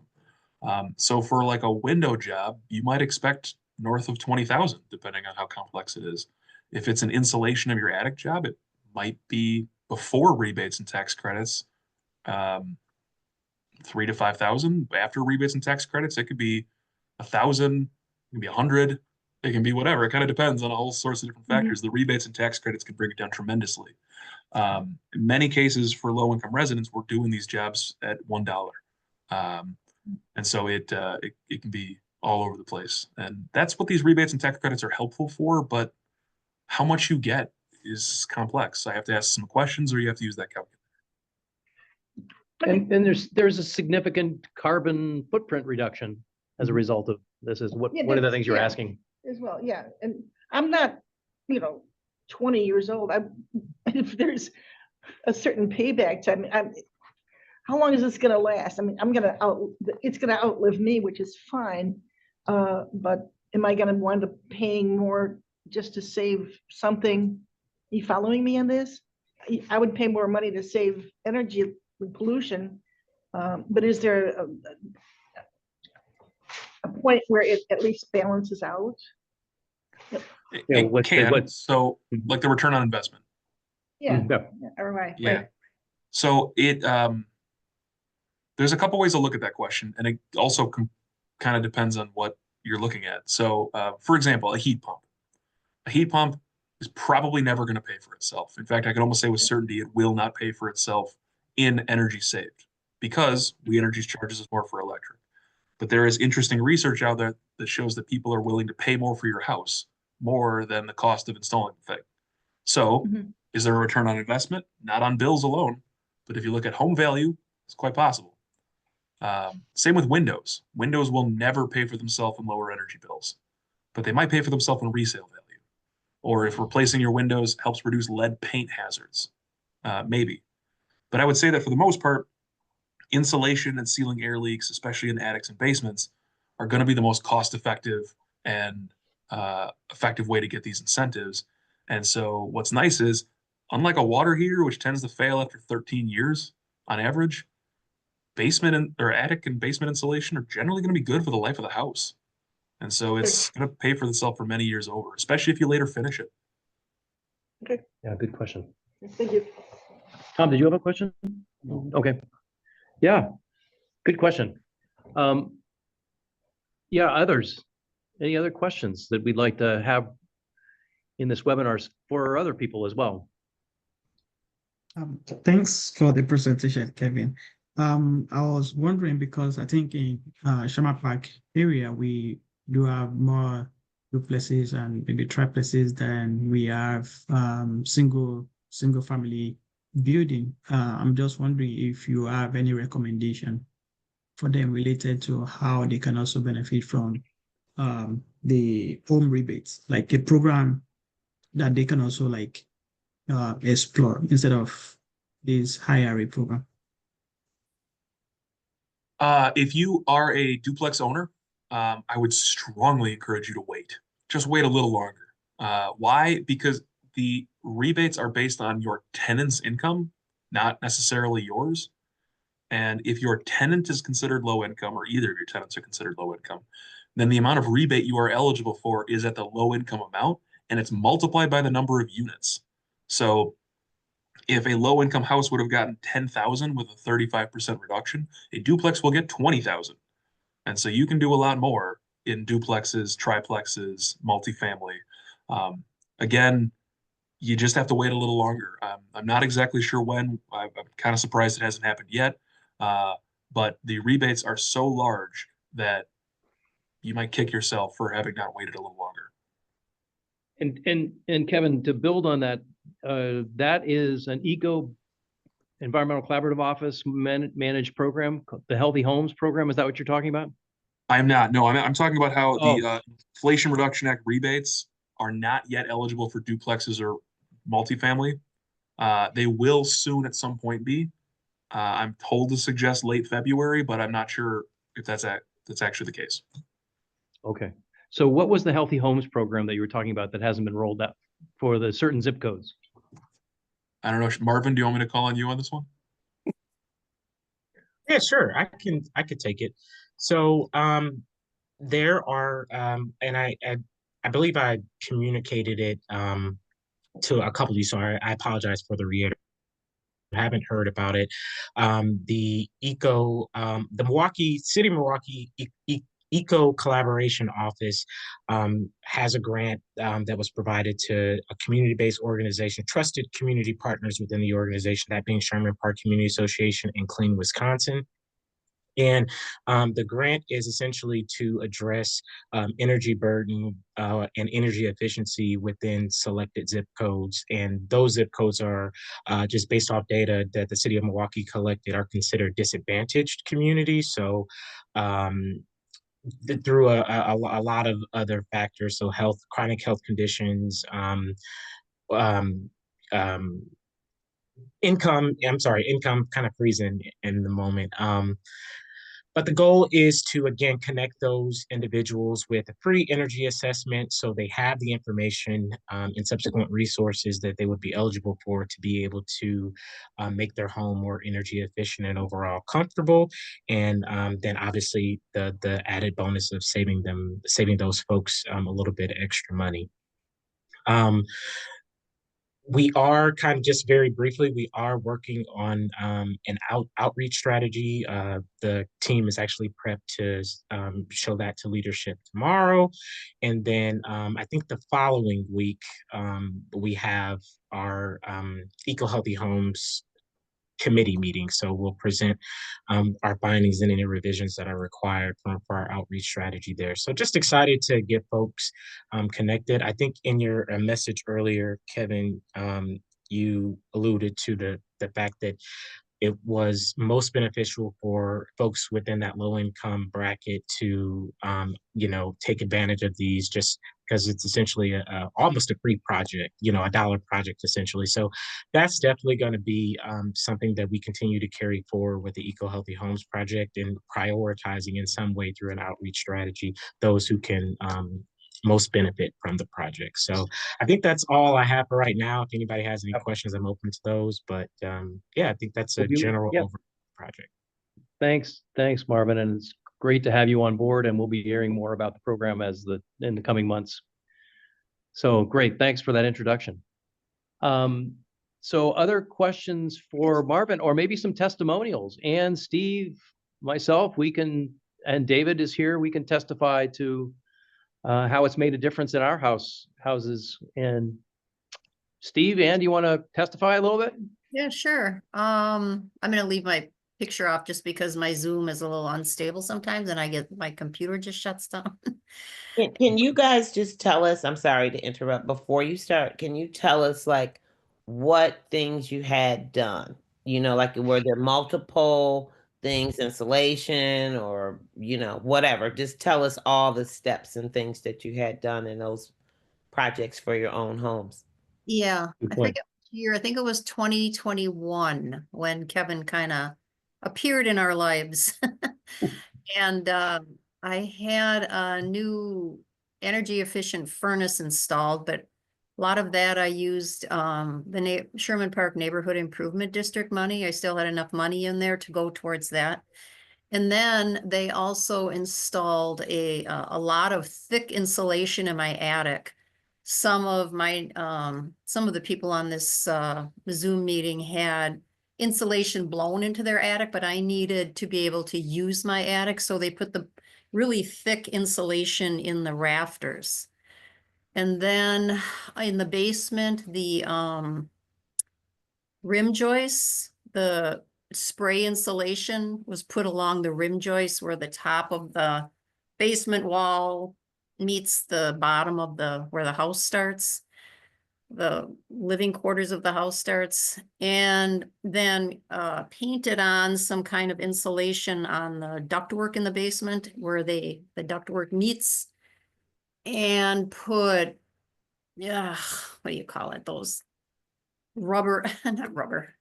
So for like a window job, you might expect north of 20,000, depending on how complex it is. If it's an insulation of your attic job, it might be before rebates and tax credits, 3,000 to 5,000. After rebates and tax credits, it could be 1,000, it can be 100, it can be whatever. It kind of depends on a whole sorts of different factors. The rebates and tax credits can bring it down tremendously. In many cases, for low-income residents, we're doing these jobs at $1. And so it can be all over the place. And that's what these rebates and tax credits are helpful for, but how much you get is complex. I have to ask some questions, or you have to use that calculator. And there's a significant carbon footprint reduction as a result of this. Is one of the things you're asking as well. Yeah, and I'm not, 20 years old. If there's a certain payback time, how long is this going to last? I mean, it's going to outlive me, which is fine. But am I going to wind up paying more just to save something? Are you following me on this? I would pay more money to save energy with pollution, but is there a point where it at least balances out? It can. So like the return on investment. Yeah. ROI. Yeah. Right. So there's a couple ways to look at that question, and it also kind of depends on what you're looking at. So for example, a heat pump. A heat pump is probably never going to pay for itself. In fact, I can almost say with certainty it will not pay for itself in energy saved, because we energy charges us more for electric. But there is interesting research out there that shows that people are willing to pay more for your house, more than the cost of installing the thing. So is there a return on investment? Not on bills alone, but if you look at home value, it's quite possible. Same with windows. Windows will never pay for themselves in lower energy bills, but they might pay for themselves in resale value. Or if replacing your windows helps reduce lead paint hazards, maybe. But I would say that for the most part, insulation and sealing air leaks, especially in attics and basements, are going to be the most cost-effective and effective way to get these incentives. And so what's nice is, unlike a water heater, which tends to fail after 13 years on average, or attic and basement insulation are generally going to be good for the life of the house. And so it's going to pay for itself for many years over, especially if you later finish it. Okay, Yeah, good question. thank you. Tom, did you have a question? Okay. Yeah, good question. Yeah, others, any other questions that we'd like to have in this webinar for other people as well? Thanks for the presentation, Kevin. I was wondering because I think in Sherman Park area, we do have more duplexes and maybe triplexes than we have single family building. I'm just wondering if you have any recommendation for them related to how they can also benefit from the home rebates, like a program that they can also like explore instead of this higher program. If you are a duplex owner, I would strongly encourage you to wait. Just wait a little longer. Why? Because the rebates are based on your tenant's income, not necessarily yours. And if your tenant is considered low income, or either of your tenants are considered low income, then the amount of rebate you are eligible for is at the low income amount, and it's multiplied by the number of units. So if a low income house would have gotten 10,000 with a 35% reduction, a duplex will get 20,000. And so you can do a lot more in duplexes, triplexes, multifamily. Again, you just have to wait a little longer. I'm not exactly sure when. I'm kind of surprised it hasn't happened yet. But the rebates are so large that you might kick yourself for having not waited a little longer. And Kevin, to build on that, that is an environmental collaborative office managed program, the Healthy Homes program. Is that what you're talking about? I'm not. No, I'm talking about how the Inflation Reduction Act rebates are not yet eligible for duplexes or multifamily. They will soon at some point be. I'm told to suggest late February, but I'm not sure if that's actually the case. Okay. So what was the Healthy Homes program that you were talking about that hasn't been rolled out for the certain zip codes? I don't know. Marvin, do you want me to call on you on this one? Yeah, sure. I could take it. So there are and I believe I communicated it to a couple of you, so I apologize for the reiteration. I haven't heard about it. The Milwaukee City Milwaukee Eco Collaboration Office has a grant that was provided to a community-based organization, trusted community partners within the organization, that being Sherman Park Community Association and Clean Wisconsin. And the grant is essentially to address energy burden and energy efficiency within selected zip codes. And those zip codes are just based off data that the city of Milwaukee collected, are considered disadvantaged communities. So through a lot of other factors, so chronic health conditions, um, income kind of freezing in the moment. But the goal is to, again, connect those individuals with a free energy assessment so they have the information and subsequent resources that they would be eligible for to be able to make their home more energy efficient and overall comfortable. And then obviously the added bonus of saving those folks a little bit of extra money. We are kind of, just very briefly, we are working on an outreach strategy. The team is actually prepped to show that to leadership tomorrow. And then I think the following week, we have our Eco Healthy Homes committee meeting. So we'll present our findings and any revisions that are required for our outreach strategy there. So just excited to get folks connected. I think in your message earlier, Kevin, you alluded to the fact that it was most beneficial for folks within that low income bracket to, take advantage of these, just because it's essentially almost a free project, a dollar project essentially. So that's definitely going to be something that we continue to carry forward with the Eco Healthy Homes project, and prioritizing in some way through an outreach strategy those who can most benefit from the project. So I think that's all I have for right now. If anybody has any questions, I'm open to those. But yeah, I think that's a general overview of the project. Thanks, Marvin, and it's great to have you on board, and we'll be hearing more about the program in the coming months. So great, thanks for that introduction. So other questions for Marvin, or maybe some testimonials? And Steve, myself, and David is here, we can testify to how it's made a difference in our houses. And Steve, Ann, do you want to testify a little bit? Yeah, sure. I'm gonna leave my picture off just because my Zoom is a little unstable sometimes and my computer just shuts down. Can you guys just tell us, I'm sorry to interrupt, before you start, can you tell us like what things you had done? You know, like were there multiple things, installation or, you know, whatever. Just tell us all the steps and things that you had done in those projects for your own homes. Yeah, Good I point. forget what year. I think it was 2021 when Kevin kind of appeared in our lives. And I had a new energy efficient furnace installed, but a lot of that I used the Sherman Park Neighborhood Improvement District money. I still had enough money in there to go towards that. And then they also installed a lot of thick insulation in my attic. Some of the people on this Zoom meeting had insulation blown into their attic, but I needed to be able to use my attic, so they put the really thick insulation in the rafters. And then in the basement, the rim joists, the spray insulation was put along the rim joists where the top of the basement wall meets the bottom of where the house starts, the living quarters of the house starts, and then painted on some kind of insulation on the ductwork in the basement where the ductwork meets, and put, yeah, what do you call it? Those rubber, not rubber,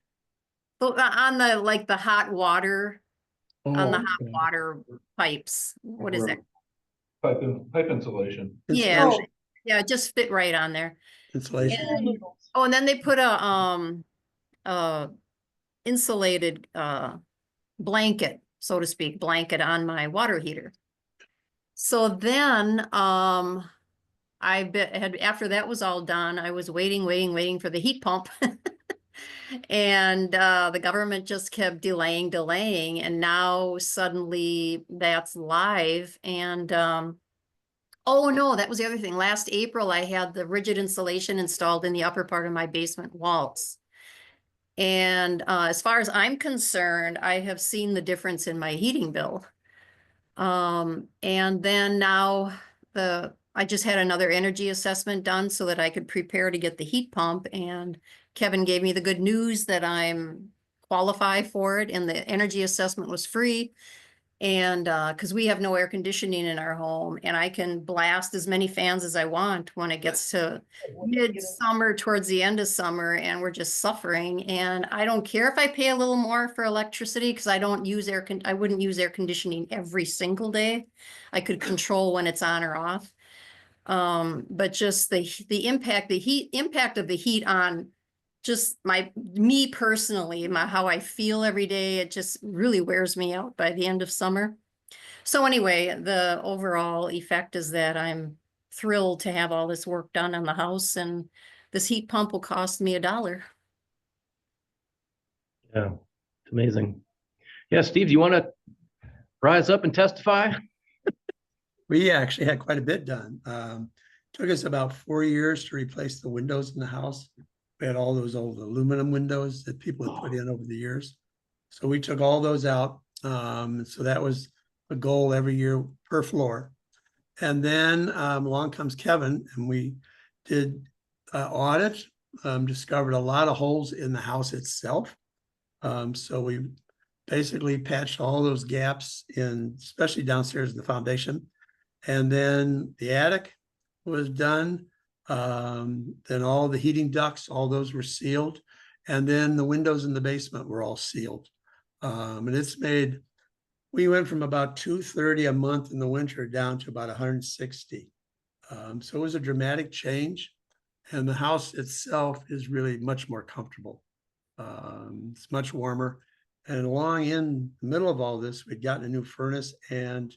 on the, like the hot water, on the hot water pipes. What is that? Pipe insulation. Yeah, Insulation. yeah, it just fit right on there. Insulation. And, oh, and then they put a insulated blanket, so to speak, blanket on my water heater. So then after that was all done, I was waiting for the heat pump. And the government just kept delaying, and now suddenly that's live. And oh no, that was the other thing. Last April, I had the rigid insulation installed in the upper part of my basement walls. And as far as I'm concerned, I have seen the difference in my heating bill. And then now I just had another energy assessment done so that I could prepare to get the heat pump, and Kevin gave me the good news that I'm qualified for it, and the energy assessment was free. And because we have no air conditioning in our home, and I can blast as many fans as I want when it gets to midsummer towards the end of summer and we're just suffering. And I don't care if I pay a little more for electricity, because I wouldn't use air conditioning every single day. I could control when it's on or off. But just the impact of the heat on just me personally, how I feel every day, it just really wears me out by the end of summer. So anyway, the overall effect is that I'm thrilled to have all this work done on the house, and this heat pump will cost me $1. Yeah, it's amazing. Yeah, Steve, do you want to rise up and testify? We actually had quite a bit done. Took us about 4 years to replace the windows in the house. We had all those old aluminum windows that people had put in over the years. So we took all those out. So that was a goal every year per floor. And then along comes Kevin, and we did audit, discovered a lot of holes in the house itself. So we basically patched all those gaps in, especially downstairs in the foundation. And then the attic was done. Then all the heating ducts, all those were sealed. And then the windows in the basement were all sealed. And we went from about 230 a month in the winter down to about 160. So it was a dramatic change. And the house itself is really much more comfortable. It's much warmer. And along in the middle of all this, we'd gotten a new furnace, and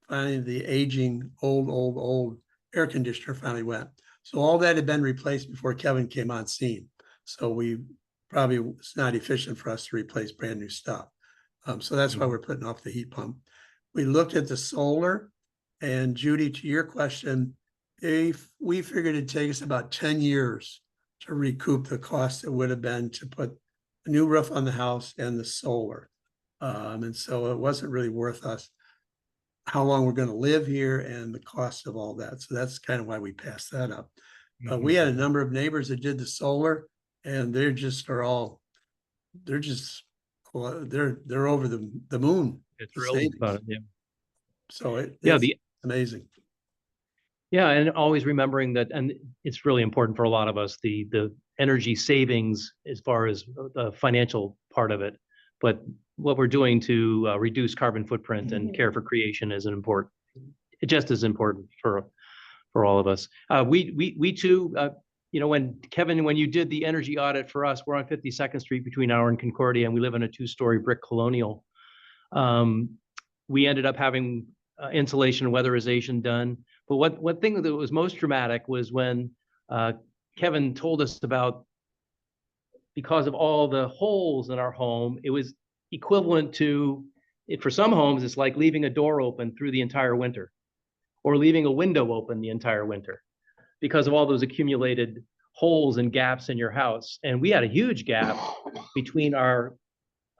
finally the aging, old air conditioner finally went. So all that had been replaced before Kevin came on scene. So we probably, it's not efficient for us to replace brand new stuff. So that's why we're putting off the heat pump. We looked at the solar, and Judy, to your question, if we figured it'd take us about 10 years to recoup the cost it would have been to put a new roof on the house and the solar. And so it wasn't really worth us how long we're going to live here and the cost of all that. So that's kind of why we passed that up. We had a number of neighbors that did the solar, and they're over the moon. It's the really savings. fun. Yeah. So Yeah, it's amazing. Yeah, and always remembering that, and it's really important for a lot of us, the energy savings as far as the financial part of it, but what we're doing to reduce carbon footprint and care for creation is just as important for all of us. We too, when Kevin, when you did the energy audit for us, we're on 52nd Street between Our and Concordia, and we live in a 2-story brick colonial. We ended up having insulation and weatherization done. But one thing that was most dramatic was when Kevin told us about, because of all the holes in our home, it was equivalent to, for some homes, it's like leaving a door open through the entire winter, or leaving a window open the entire winter, because of all those accumulated holes and gaps in your house. And we had a huge gap between our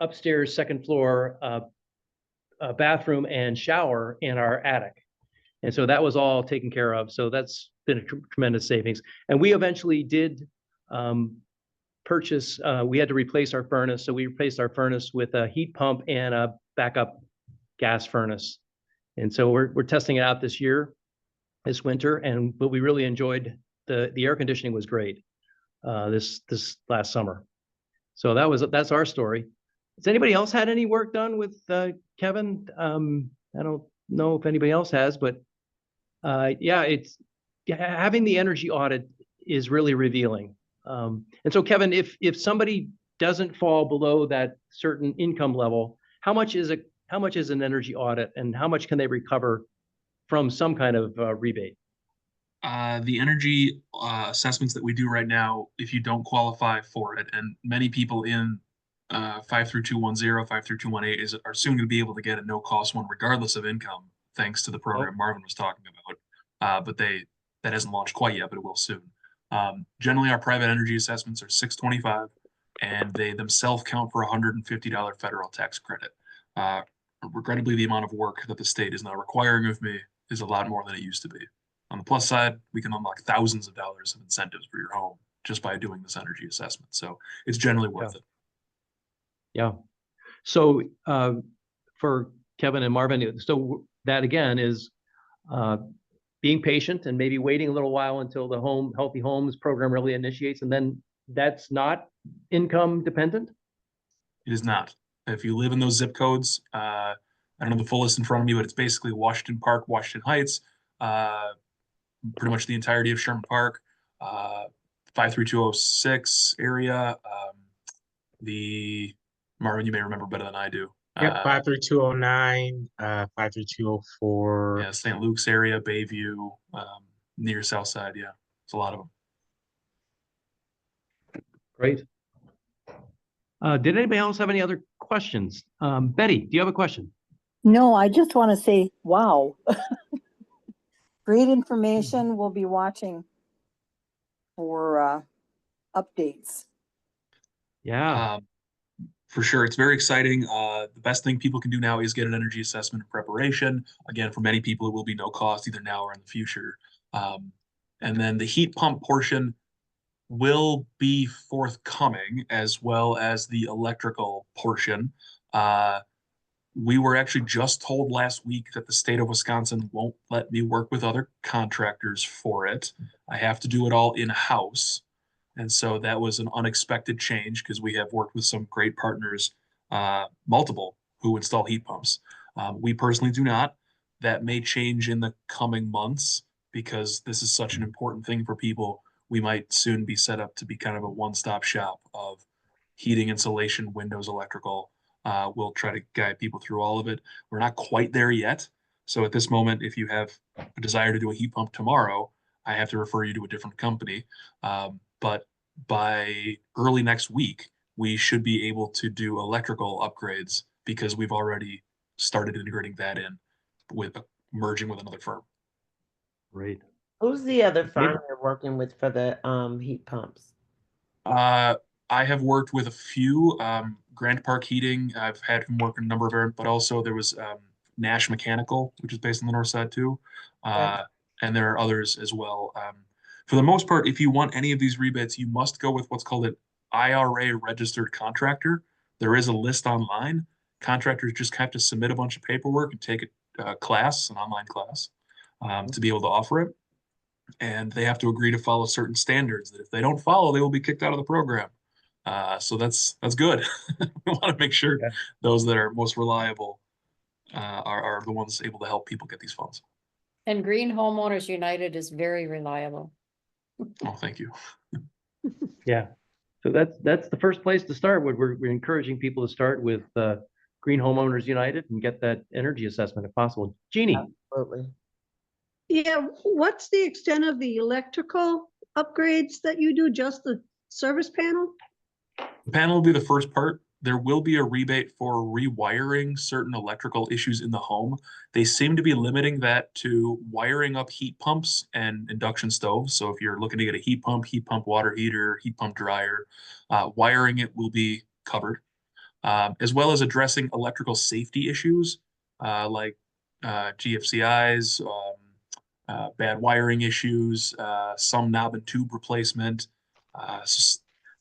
upstairs second floor bathroom and shower in our attic. And so that was all taken care of. So that's been a tremendous savings. And we eventually did purchase, we had to replace our furnace. So we replaced our furnace with a heat pump and a backup gas furnace. And so we're testing it out this winter, but we really enjoyed the air conditioning was great this last summer. So that's our story. Has anybody else had any work done with Kevin? I don't know if anybody else has, but having the energy audit is really revealing. And so, Kevin, if somebody doesn't fall below that certain income level, how much is an energy audit, and how much can they recover from some kind of rebate? The energy assessments that we do right now, if you don't qualify for it, and many people in 53210, 53218 are soon going to be able to get a no-cost one regardless of income, thanks to the program Marvin was talking about. But that hasn't launched quite yet, but it will soon. Generally, our private energy assessments are $625, and they themselves count for $150 federal tax credit. Regrettably, the amount of work that the state is now requiring of me is a lot more than it used to be. On the plus side, we can unlock thousands of dollars of incentives for your home just by doing this energy assessment. So it's generally worth it. Yeah. So for Kevin and Marvin, so that again is being patient and maybe waiting a little while until the Healthy Homes program really initiates, and then that's not income dependent? It is not. If you live in those zip codes, I don't have the full list in front of me, but it's basically Washington Park, Washington Heights, pretty much the entirety of Sherman Park, 53206 area. Marvin, you may remember better than I do. Yep, 53209, 53204. Yeah, St. Luke's area, Bayview, near South Side. Yeah, it's a lot of them. Great. Did anybody else have any other questions? Betty, do you have a question? No, I just want to say, wow. Great information. We'll be watching for updates. Yeah. For sure. It's very exciting. The best thing people can do now is get an energy assessment in preparation. Again, for many people, it will be no cost either now or in the future. And then the heat pump portion will be forthcoming, as well as the electrical portion. We were actually just told last week that the state of Wisconsin won't let me work with other contractors for it. I have to do it all in-house. And so that was an unexpected change because we have worked with some great partners, multiple, who install heat pumps. We personally do not. That may change in the coming months because this is such an important thing for people. We might soon be set up to be kind of a one-stop shop of heating, insulation, windows, electrical. We'll try to guide people through all of it. We're not quite there yet. So at this moment, if you have a desire to do a heat pump tomorrow, I have to refer you to a different company. But by early next week, we should be able to do electrical upgrades because we've already started integrating that in with merging with another firm. Great. Who's the other firm Maybe- you're working with for the heat pumps? I have worked with a few, Grand Park Heating. I've had him work in a number of areas, but also there was Nash Mechanical, which is based on the north side too. Okay. And there are others as well. For the most part, if you want any of these rebates, you must go with what's called an IRA registered contractor. There is a list online. Contractors just have to submit a bunch of paperwork and take a class, an online class, to be able to offer it. And they have to agree to follow certain standards that if they don't follow, they will be kicked out of the program. So that's good. We want to make sure those that are most reliable are the ones able to help people get these funds. And Green Homeowners United is very reliable. Oh, thank you. Yeah. So that's the first place to start. We're encouraging people to start with Green Homeowners United and get that energy assessment if possible. Jeannie. Absolutely. Yeah, what's the extent of the electrical upgrades that you do? Just the service panel? The panel will be the first part. There will be a rebate for rewiring certain electrical issues in the home. They seem to be limiting that to wiring up heat pumps and induction stoves. So if you're looking to get a heat pump water heater, heat pump dryer, wiring it will be covered, as well as addressing electrical safety issues like GFCIs, bad wiring issues, some knob and tube replacement.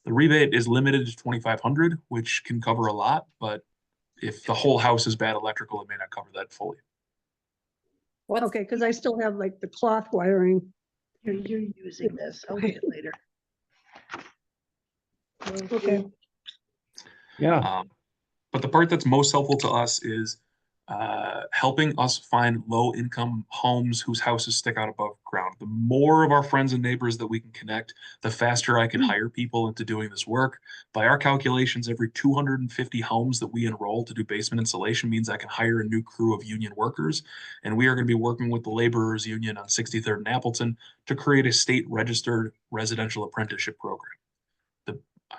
The rebate is limited to 2,500, which can cover a lot, but if the whole house is bad electrical, it may not cover that fully. Okay, because I still have like the cloth wiring. You're using this. I'll get it later. Okay. Yeah. But the part that's most helpful to us is helping us find low-income homes whose houses stick out above ground. The more of our friends and neighbors that we can connect, the faster I can hire people into doing this work. By our calculations, every 250 homes that we enroll to do basement insulation means I can hire a new crew of union workers. And we are going to be working with the Laborers Union on 63rd and Appleton to create a state-registered residential apprenticeship program.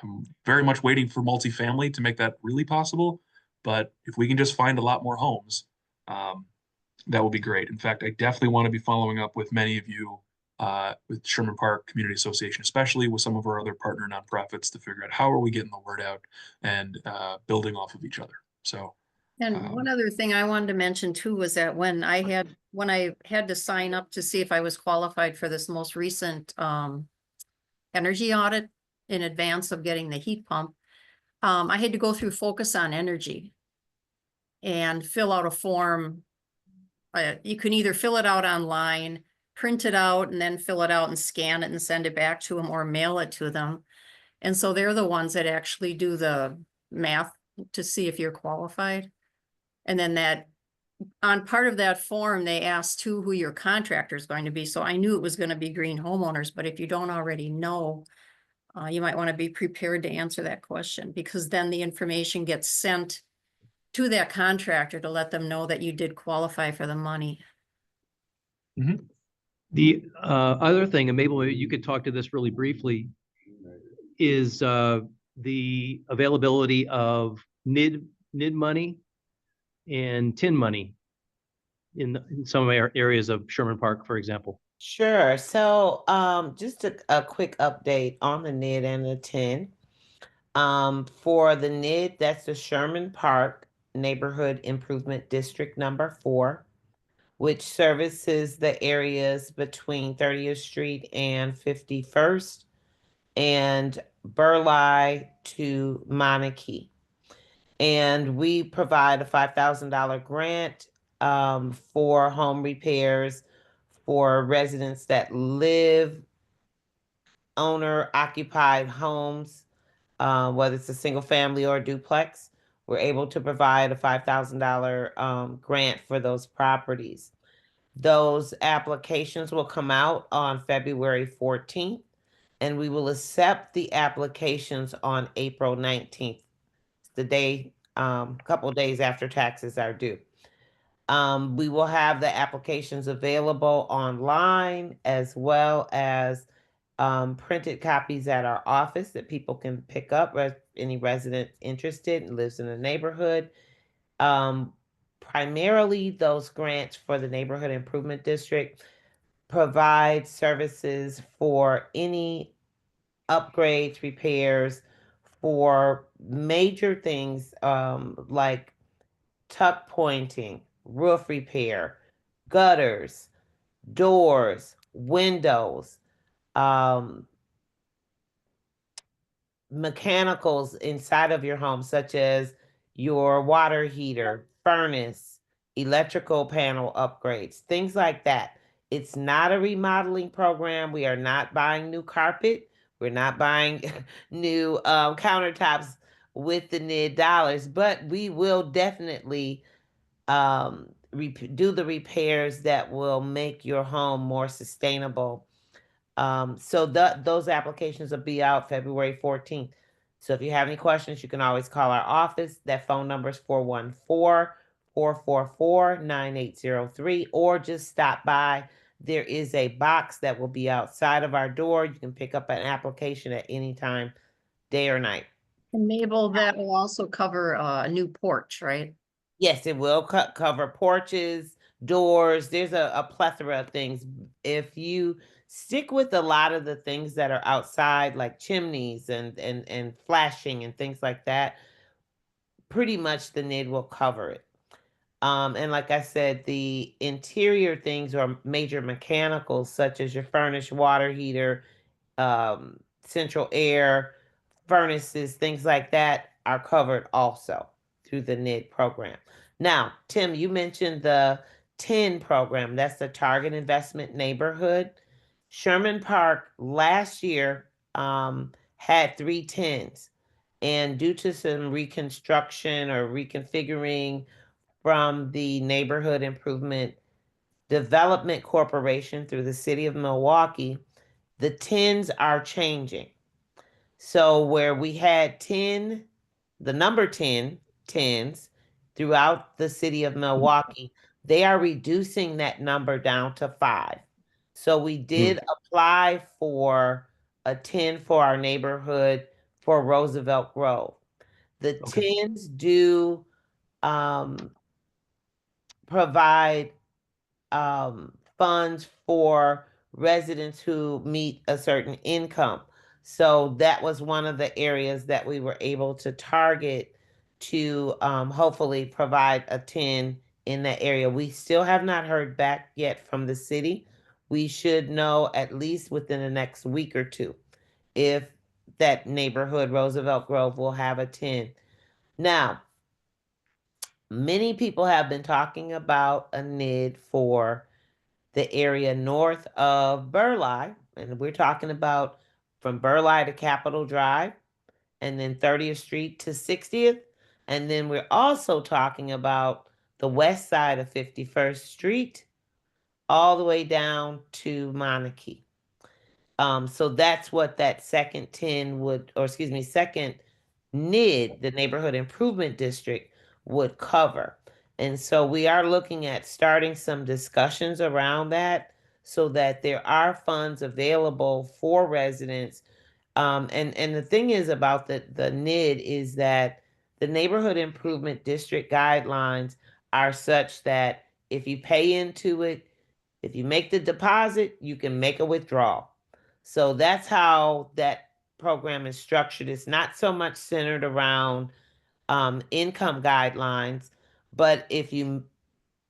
I'm very much waiting for multifamily to make that really possible. But if we can just find a lot more homes, that would be great. In fact, I definitely want to be following up with many of you with Sherman Park Community Association, especially with some of our other partner nonprofits to figure out how are we getting the word out and building off of each other. So. And one other thing I wanted to mention too was that when I had to sign up to see if I was qualified for this most recent energy audit in advance of getting the heat pump, I had to go through Focus on Energy and fill out a form. You can either fill it out online, print it out, and then fill it out and scan it and send it back to them or mail it to them. And so they're the ones that actually do the math to see if you're qualified. And then that on part of that form, they asked too who your contractor is going to be. So I knew it was going to be Green Homeowners, but if you don't already know, you might want to be prepared to answer that question, because then the information gets sent to that contractor to let them know that you did qualify for the money. Mm-hmm. The other thing, and Mabel, you could talk to this really briefly, is the availability of NID money and TIN money in some of our areas of Sherman Park, for example. Sure. So just a quick update on the NID and the TIN. For the NID, that's the Sherman Park Neighborhood Improvement District number 4, which services the areas between 30th Street and 51st and Burleigh to Monarchy. And we provide a $5,000 grant for home repairs for residents that live owner-occupied homes, whether it's a single family or a duplex. We're able to provide a $5,000 grant for those properties. Those applications will come out on February 14th, and we will accept the applications on April 19th. It's the day couple days after taxes are due. We will have the applications available online as well as printed copies at our office that people can pick up. Any resident interested and lives in the neighborhood. Primarily, those grants for the neighborhood improvement district provide services for any upgrades, repairs, for major things like tuck pointing, roof repair, gutters, doors, windows, um, mechanicals inside of your home, such as your water heater, furnace, electrical panel upgrades, things like that. It's not a remodeling program. We are not buying new carpet. We're not buying new countertops with the NID dollars, but we will definitely do the repairs that will make your home more sustainable. So those applications will be out February 14th. So if you have any questions, you can always call our office. That phone number is 414-444-9803, or just stop by. There is a box that will be outside of our door. You can pick up an application at any time, day or night. And Mabel, that will also cover a new porch, right? Yes, it will cover porches, doors. There's a plethora of things. If you stick with a lot of the things that are outside, like chimneys and flashing and things like that, pretty much the NID will cover it. And like I said, the interior things or major mechanicals, such as your furnace, water heater, central air, furnaces, things like that, are covered also through the NID program. Now, Tim, you mentioned the TIN program. That's the Target Investment Neighborhood. Sherman Park last year had 3 TINs. And due to some reconstruction or reconfiguring from the Neighborhood Improvement Development Corporation through the city of Milwaukee, the TINs are changing. So where we had 10, the number 10 TINs throughout the city of Milwaukee, they are reducing that number down to 5. So we did apply for a 10 for our neighborhood for Roosevelt Grove. The TINs do provide funds for residents who meet a certain income. So that was one of the areas that we were able to target to hopefully provide a 10 in that area. We still have not heard back yet from the city. We should know at least within the next week or two if that neighborhood, Roosevelt Grove, will have a 10. Now, many people have been talking about a NID for the area north of Burleigh, and we're talking about from Burleigh to Capitol Drive, and then 30th Street to 60th, and then we're also talking about the west side of 51st Street, all the way down to Monarchy. So that's what that second 10 would, or excuse me, second NID, the Neighborhood Improvement District, would cover. And so we are looking at starting some discussions around that so that there are funds available for residents. And the thing is about the NID is that the Neighborhood Improvement District guidelines are such that if you pay into it, if you make the deposit, you can make a withdrawal. So that's how that program is structured. It's not so much centered around income guidelines, but if you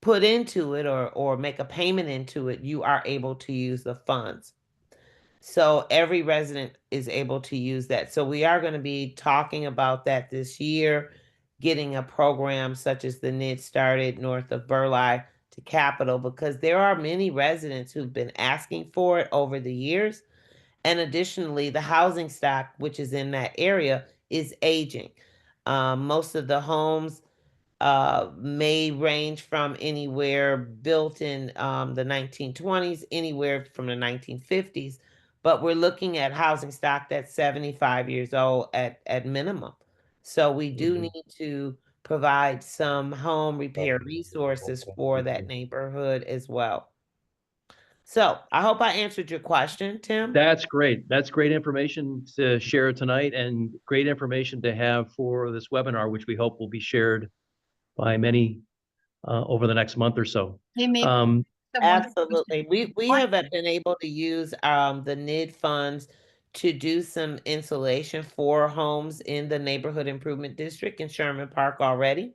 put into it or make a payment into it, you are able to use the funds. So every resident is able to use that. So we are going to be talking about that this year, getting a program such as the NID started north of Burleigh to Capitol, because there are many residents who've been asking for it over the years. And additionally, the housing stock, which is in that area, is aging. Most of the homes may range from anywhere built in the 1920s, anywhere from the 1950s. But we're looking at housing stock that's 75 years old at minimum. So we do need to provide some home repair resources for that neighborhood as well. So I hope I answered your question, Tim. That's great. That's great information to share tonight and great information to have for this webinar, which we hope will be shared by many over the next month or so. Hey, maybe. Absolutely. We have been able to use the NID funds to do some insulation for homes in the neighborhood improvement district in Sherman Park already.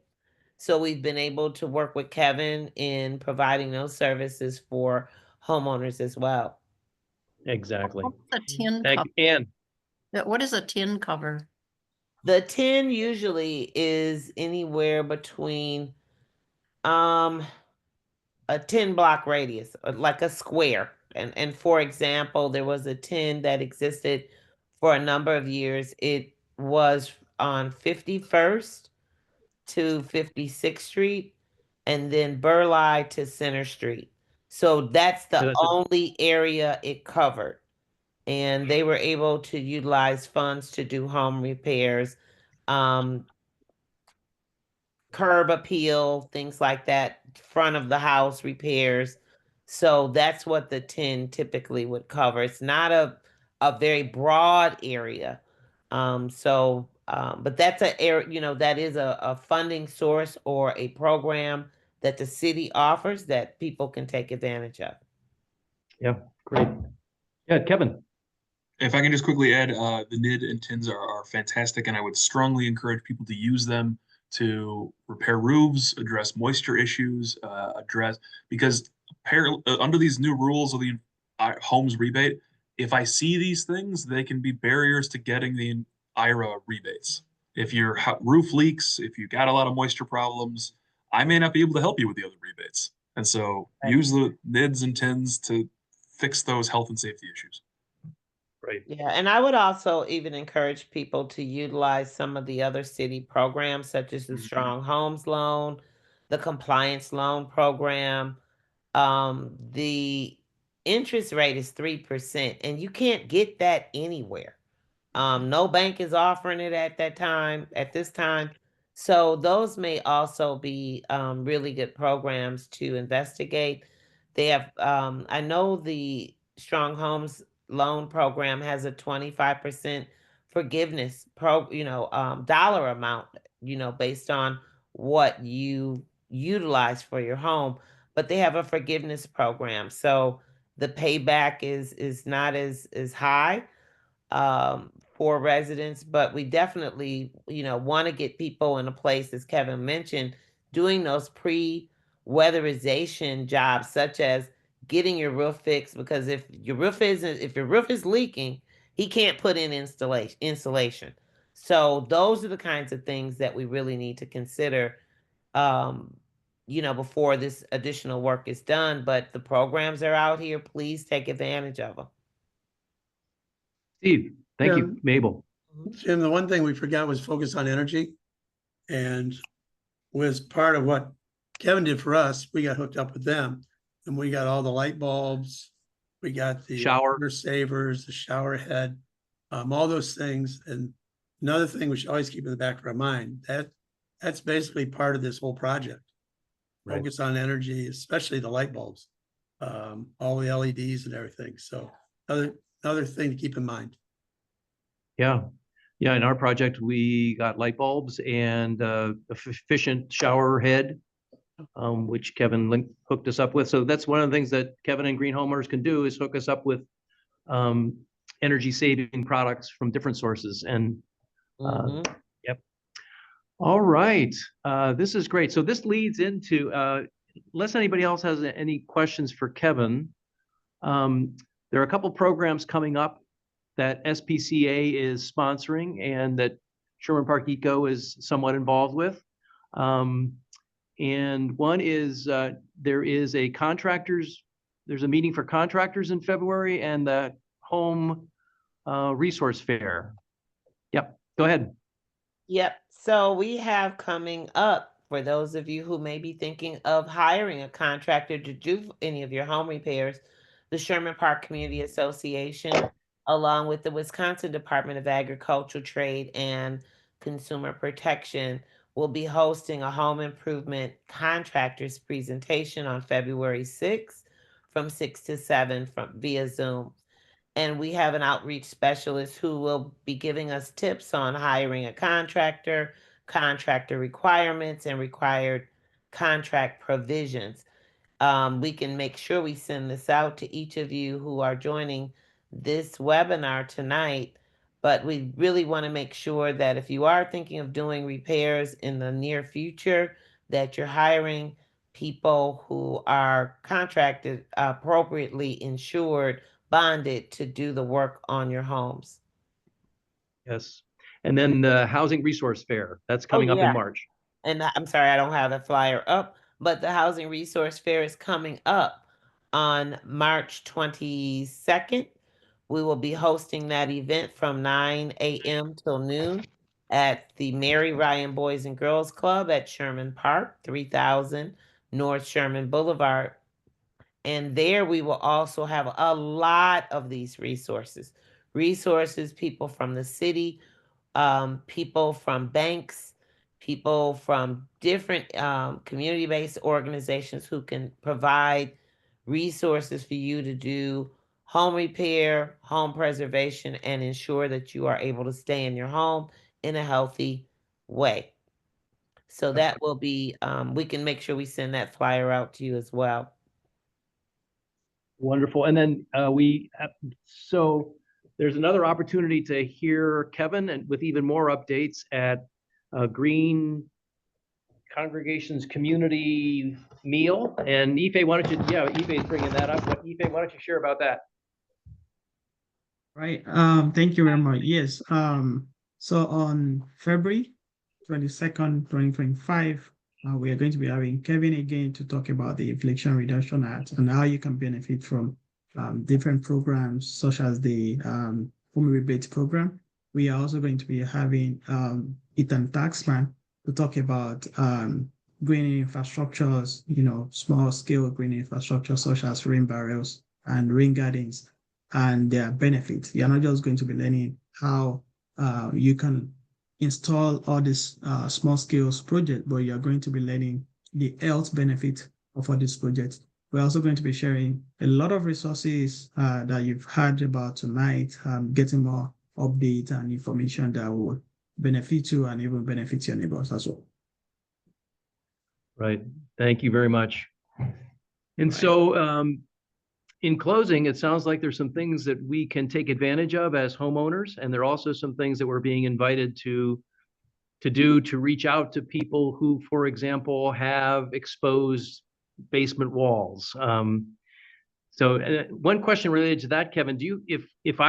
So we've been able to work with Kevin in providing those services for homeowners as well. Exactly. What's a tin Thank cover? you, Ann. What is a tin cover? The tin usually is anywhere between a 10 block radius, like a square. And for example, there was a 10 that existed for a number of years. It was on 51st to 56th Street and then Burleigh to Center Street. So that's the only area it covered. And they were able to utilize funds to do home repairs, curb appeal, things like that, front of the house repairs. So that's what the 10 typically would cover. It's not a very broad area. But that's a area, that is a funding source or a program that the city offers that people can take advantage of. Yeah, great. Yeah, Kevin. If I can just quickly add, the NID and TINs are fantastic, and I would strongly encourage people to use them to repair roofs, address moisture issues, because under these new rules of the homes rebate, if I see these things, they can be barriers to getting the IRA rebates. If your roof leaks, if you got a lot of moisture problems, I may not be able to help you with the other rebates. And so use the NIDs and TINs to fix those health and safety issues. Right. Yeah, and I would also even encourage people to utilize some of the other city programs, such as the Strong Homes Loan, the Compliance Loan Program. The interest rate is 3%, and you can't get that anywhere. No bank is offering it at this time. So those may also be really good programs to investigate. They have, I know the Strong Homes Loan Program has a 25% forgiveness dollar amount, based on what you utilize for your home, but they have a forgiveness program. So the payback is not as high for residents, but we definitely, want to get people in a place, as Kevin mentioned, doing those pre-weatherization jobs, such as getting your roof fixed, because if your roof is leaking, he can't put in insulation. So those are the kinds of things that we really need to consider, before this additional work is done. But the programs are out here. Please take advantage of them. Steve, thank you, Mabel. Jim, the one thing we forgot was focus on energy. And was part of what Kevin did for us. We got hooked up with them and we got all the light bulbs. We got the shower savers, the shower head, all those things. And another thing we should always keep in the back of our mind, that's basically part of this whole project. Right. Focus on energy, especially the light bulbs, all the LEDs and everything. So another thing to keep in mind. Yeah. Yeah, in our project, we got light bulbs and efficient shower head, which Kevin hooked us up with. So that's one of the things that Kevin and Green Homeowners can do is hook us up with energy saving products from different sources. And yep. All right. This is great. So this leads into, unless anybody else has any questions for Kevin, there are a couple programs coming up that SPCA is sponsoring and that Sherman Park Eco is somewhat involved with. And one is there's a meeting for contractors in February and the home resource fair. Yep, go ahead. Yep, so we have coming up, for those of you who may be thinking of hiring a contractor to do any of your home repairs, the Sherman Park Community Association, along with the Wisconsin Department of Agricultural Trade and Consumer Protection, will be hosting a home improvement contractors presentation on February 6th from 6 to 7 via Zoom. And we have an outreach specialist who will be giving us tips on hiring a contractor, contractor requirements, and required contract provisions. We can make sure we send this out to each of you who are joining this webinar tonight. But we really want to make sure that if you are thinking of doing repairs in the near future, that you're hiring people who are contracted, appropriately insured, bonded to do the work on your homes. Yes. And then the Housing Resource Fair, that's coming up in March. And I'm sorry, I don't have the flyer up, but the Housing Resource Fair is coming up on March 22nd. We will be hosting that event from 9 a.m. till noon at the Mary Ryan Boys and Girls Club at Sherman Park, 3000 North Sherman Boulevard. And there we will also have a lot of these resources. People from the city, people from banks, people from different community-based organizations who can provide resources for you to do home repair, home preservation, and ensure that you are able to stay in your home in a healthy way. So that will be, we can make sure we send that flyer out to you as well. Wonderful. And then so there's another opportunity to hear Kevin and with even more updates at Green Congregation's community meal. And Ife, why don't you, Ife is bringing that up. But Ife, why don't you share about that? Right. Thank you very much. Yes. So on February 22nd, 2025, we are going to be having Kevin again to talk about the Inflation Reduction Act and how you can benefit from different programs such as the home rebate program. We are also going to be having Ethan Taxman to talk about green infrastructures, small scale green infrastructure such as rain barrels and rain gardens and their benefits. You're not just going to be learning how you can install all these small scales project, but you're going to be learning the health benefit of all these projects. We're also going to be sharing a lot of resources that you've heard about tonight, getting more updates and information that will benefit you and even benefit your neighbors as well. Right. Thank you very much. And so in closing, it sounds like there's some things that we can take advantage of as homeowners, and there are also some things that we're being invited to reach out to people who, for example, have exposed basement walls. So one question related to that, Kevin, if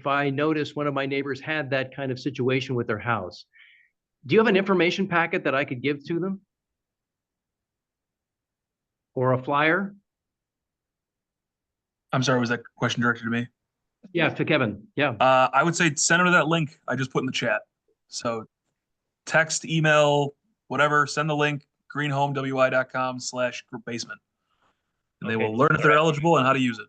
I noticed one of my neighbors had that kind of situation with their house, do you have an information packet that I could give to them? Or a flyer? I'm sorry, was that question directed to me? Yeah, to Kevin. Yeah. I would say send her that link I just put in the chat. So text, email, whatever, send the link, greenhomewi.com/basement. And they will learn if they're eligible and how to use it.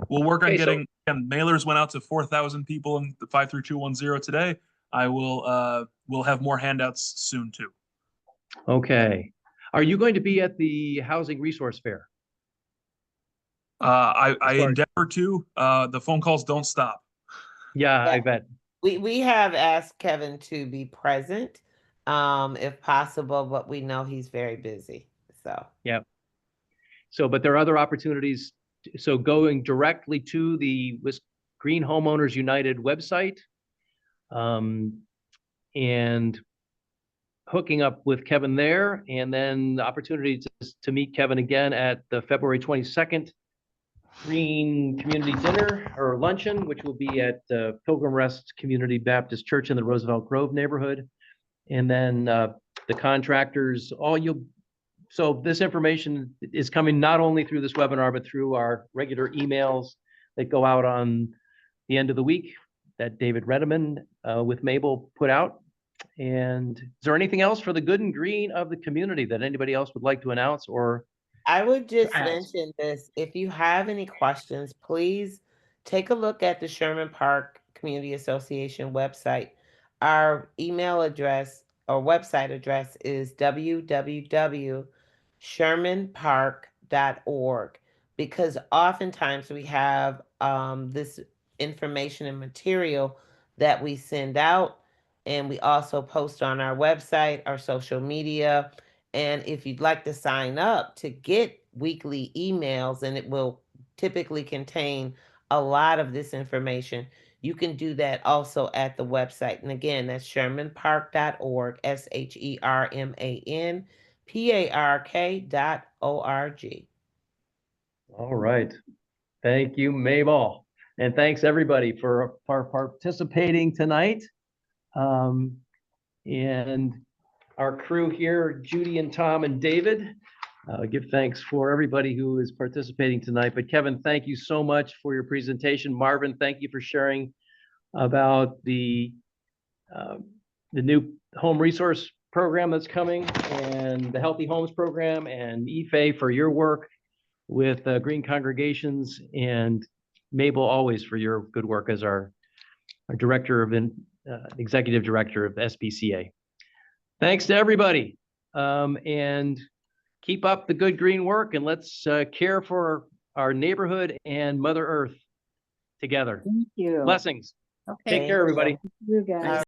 We'll work on getting, again, mailers went out to 4,000 people in the 53210 today. We'll have more handouts soon too. Okay. Are you going to be at the Housing Resource Fair? I endeavor to. The phone calls don't stop. Yeah, I bet. We have asked Kevin to be present, if possible, but we know he's very busy. So yeah. So, but there are other opportunities. So going directly to the Green Homeowners United website, and hooking up with Kevin there, and then the opportunity to meet Kevin again at the February 22nd Green Community Dinner or Luncheon, which will be at Pilgrim Rest Community Baptist Church in the Roosevelt Grove neighborhood. And then the contractors, so this information is coming not only through this webinar, but through our regular emails that go out on the end of the week that David Redeman with Mabel put out. And is there anything else for the good and green of the community that anybody else would like to announce? Or I would just mention this. If you have any questions, please take a look at the Sherman Park Community Association website. Our email address or website address is www.shermanpark.org, because oftentimes we have this information and material that we send out, and we also post on our website, our social media. And if you'd like to sign up to get weekly emails, and it will typically contain a lot of this information, you can do that also at the website. And again, that's shermanpark.org, ShermanPark.org. All right. Thank you, Mabel. And thanks everybody for participating tonight. And our crew here, Judy and Tom and David, give thanks for everybody who is participating tonight. But Kevin, thank you so much for your presentation. Marvin, thank you for sharing about the new home resource program that's coming, and the Healthy Homes program, and Ife for your work with Green Congregations, and Mabel always for your good work as our director of executive director of SPCA. Thanks to everybody, and keep up the good green work, and let's care for our neighborhood and Mother Earth together. Thank you. Blessings. Okay. Take care, everybody. You guys.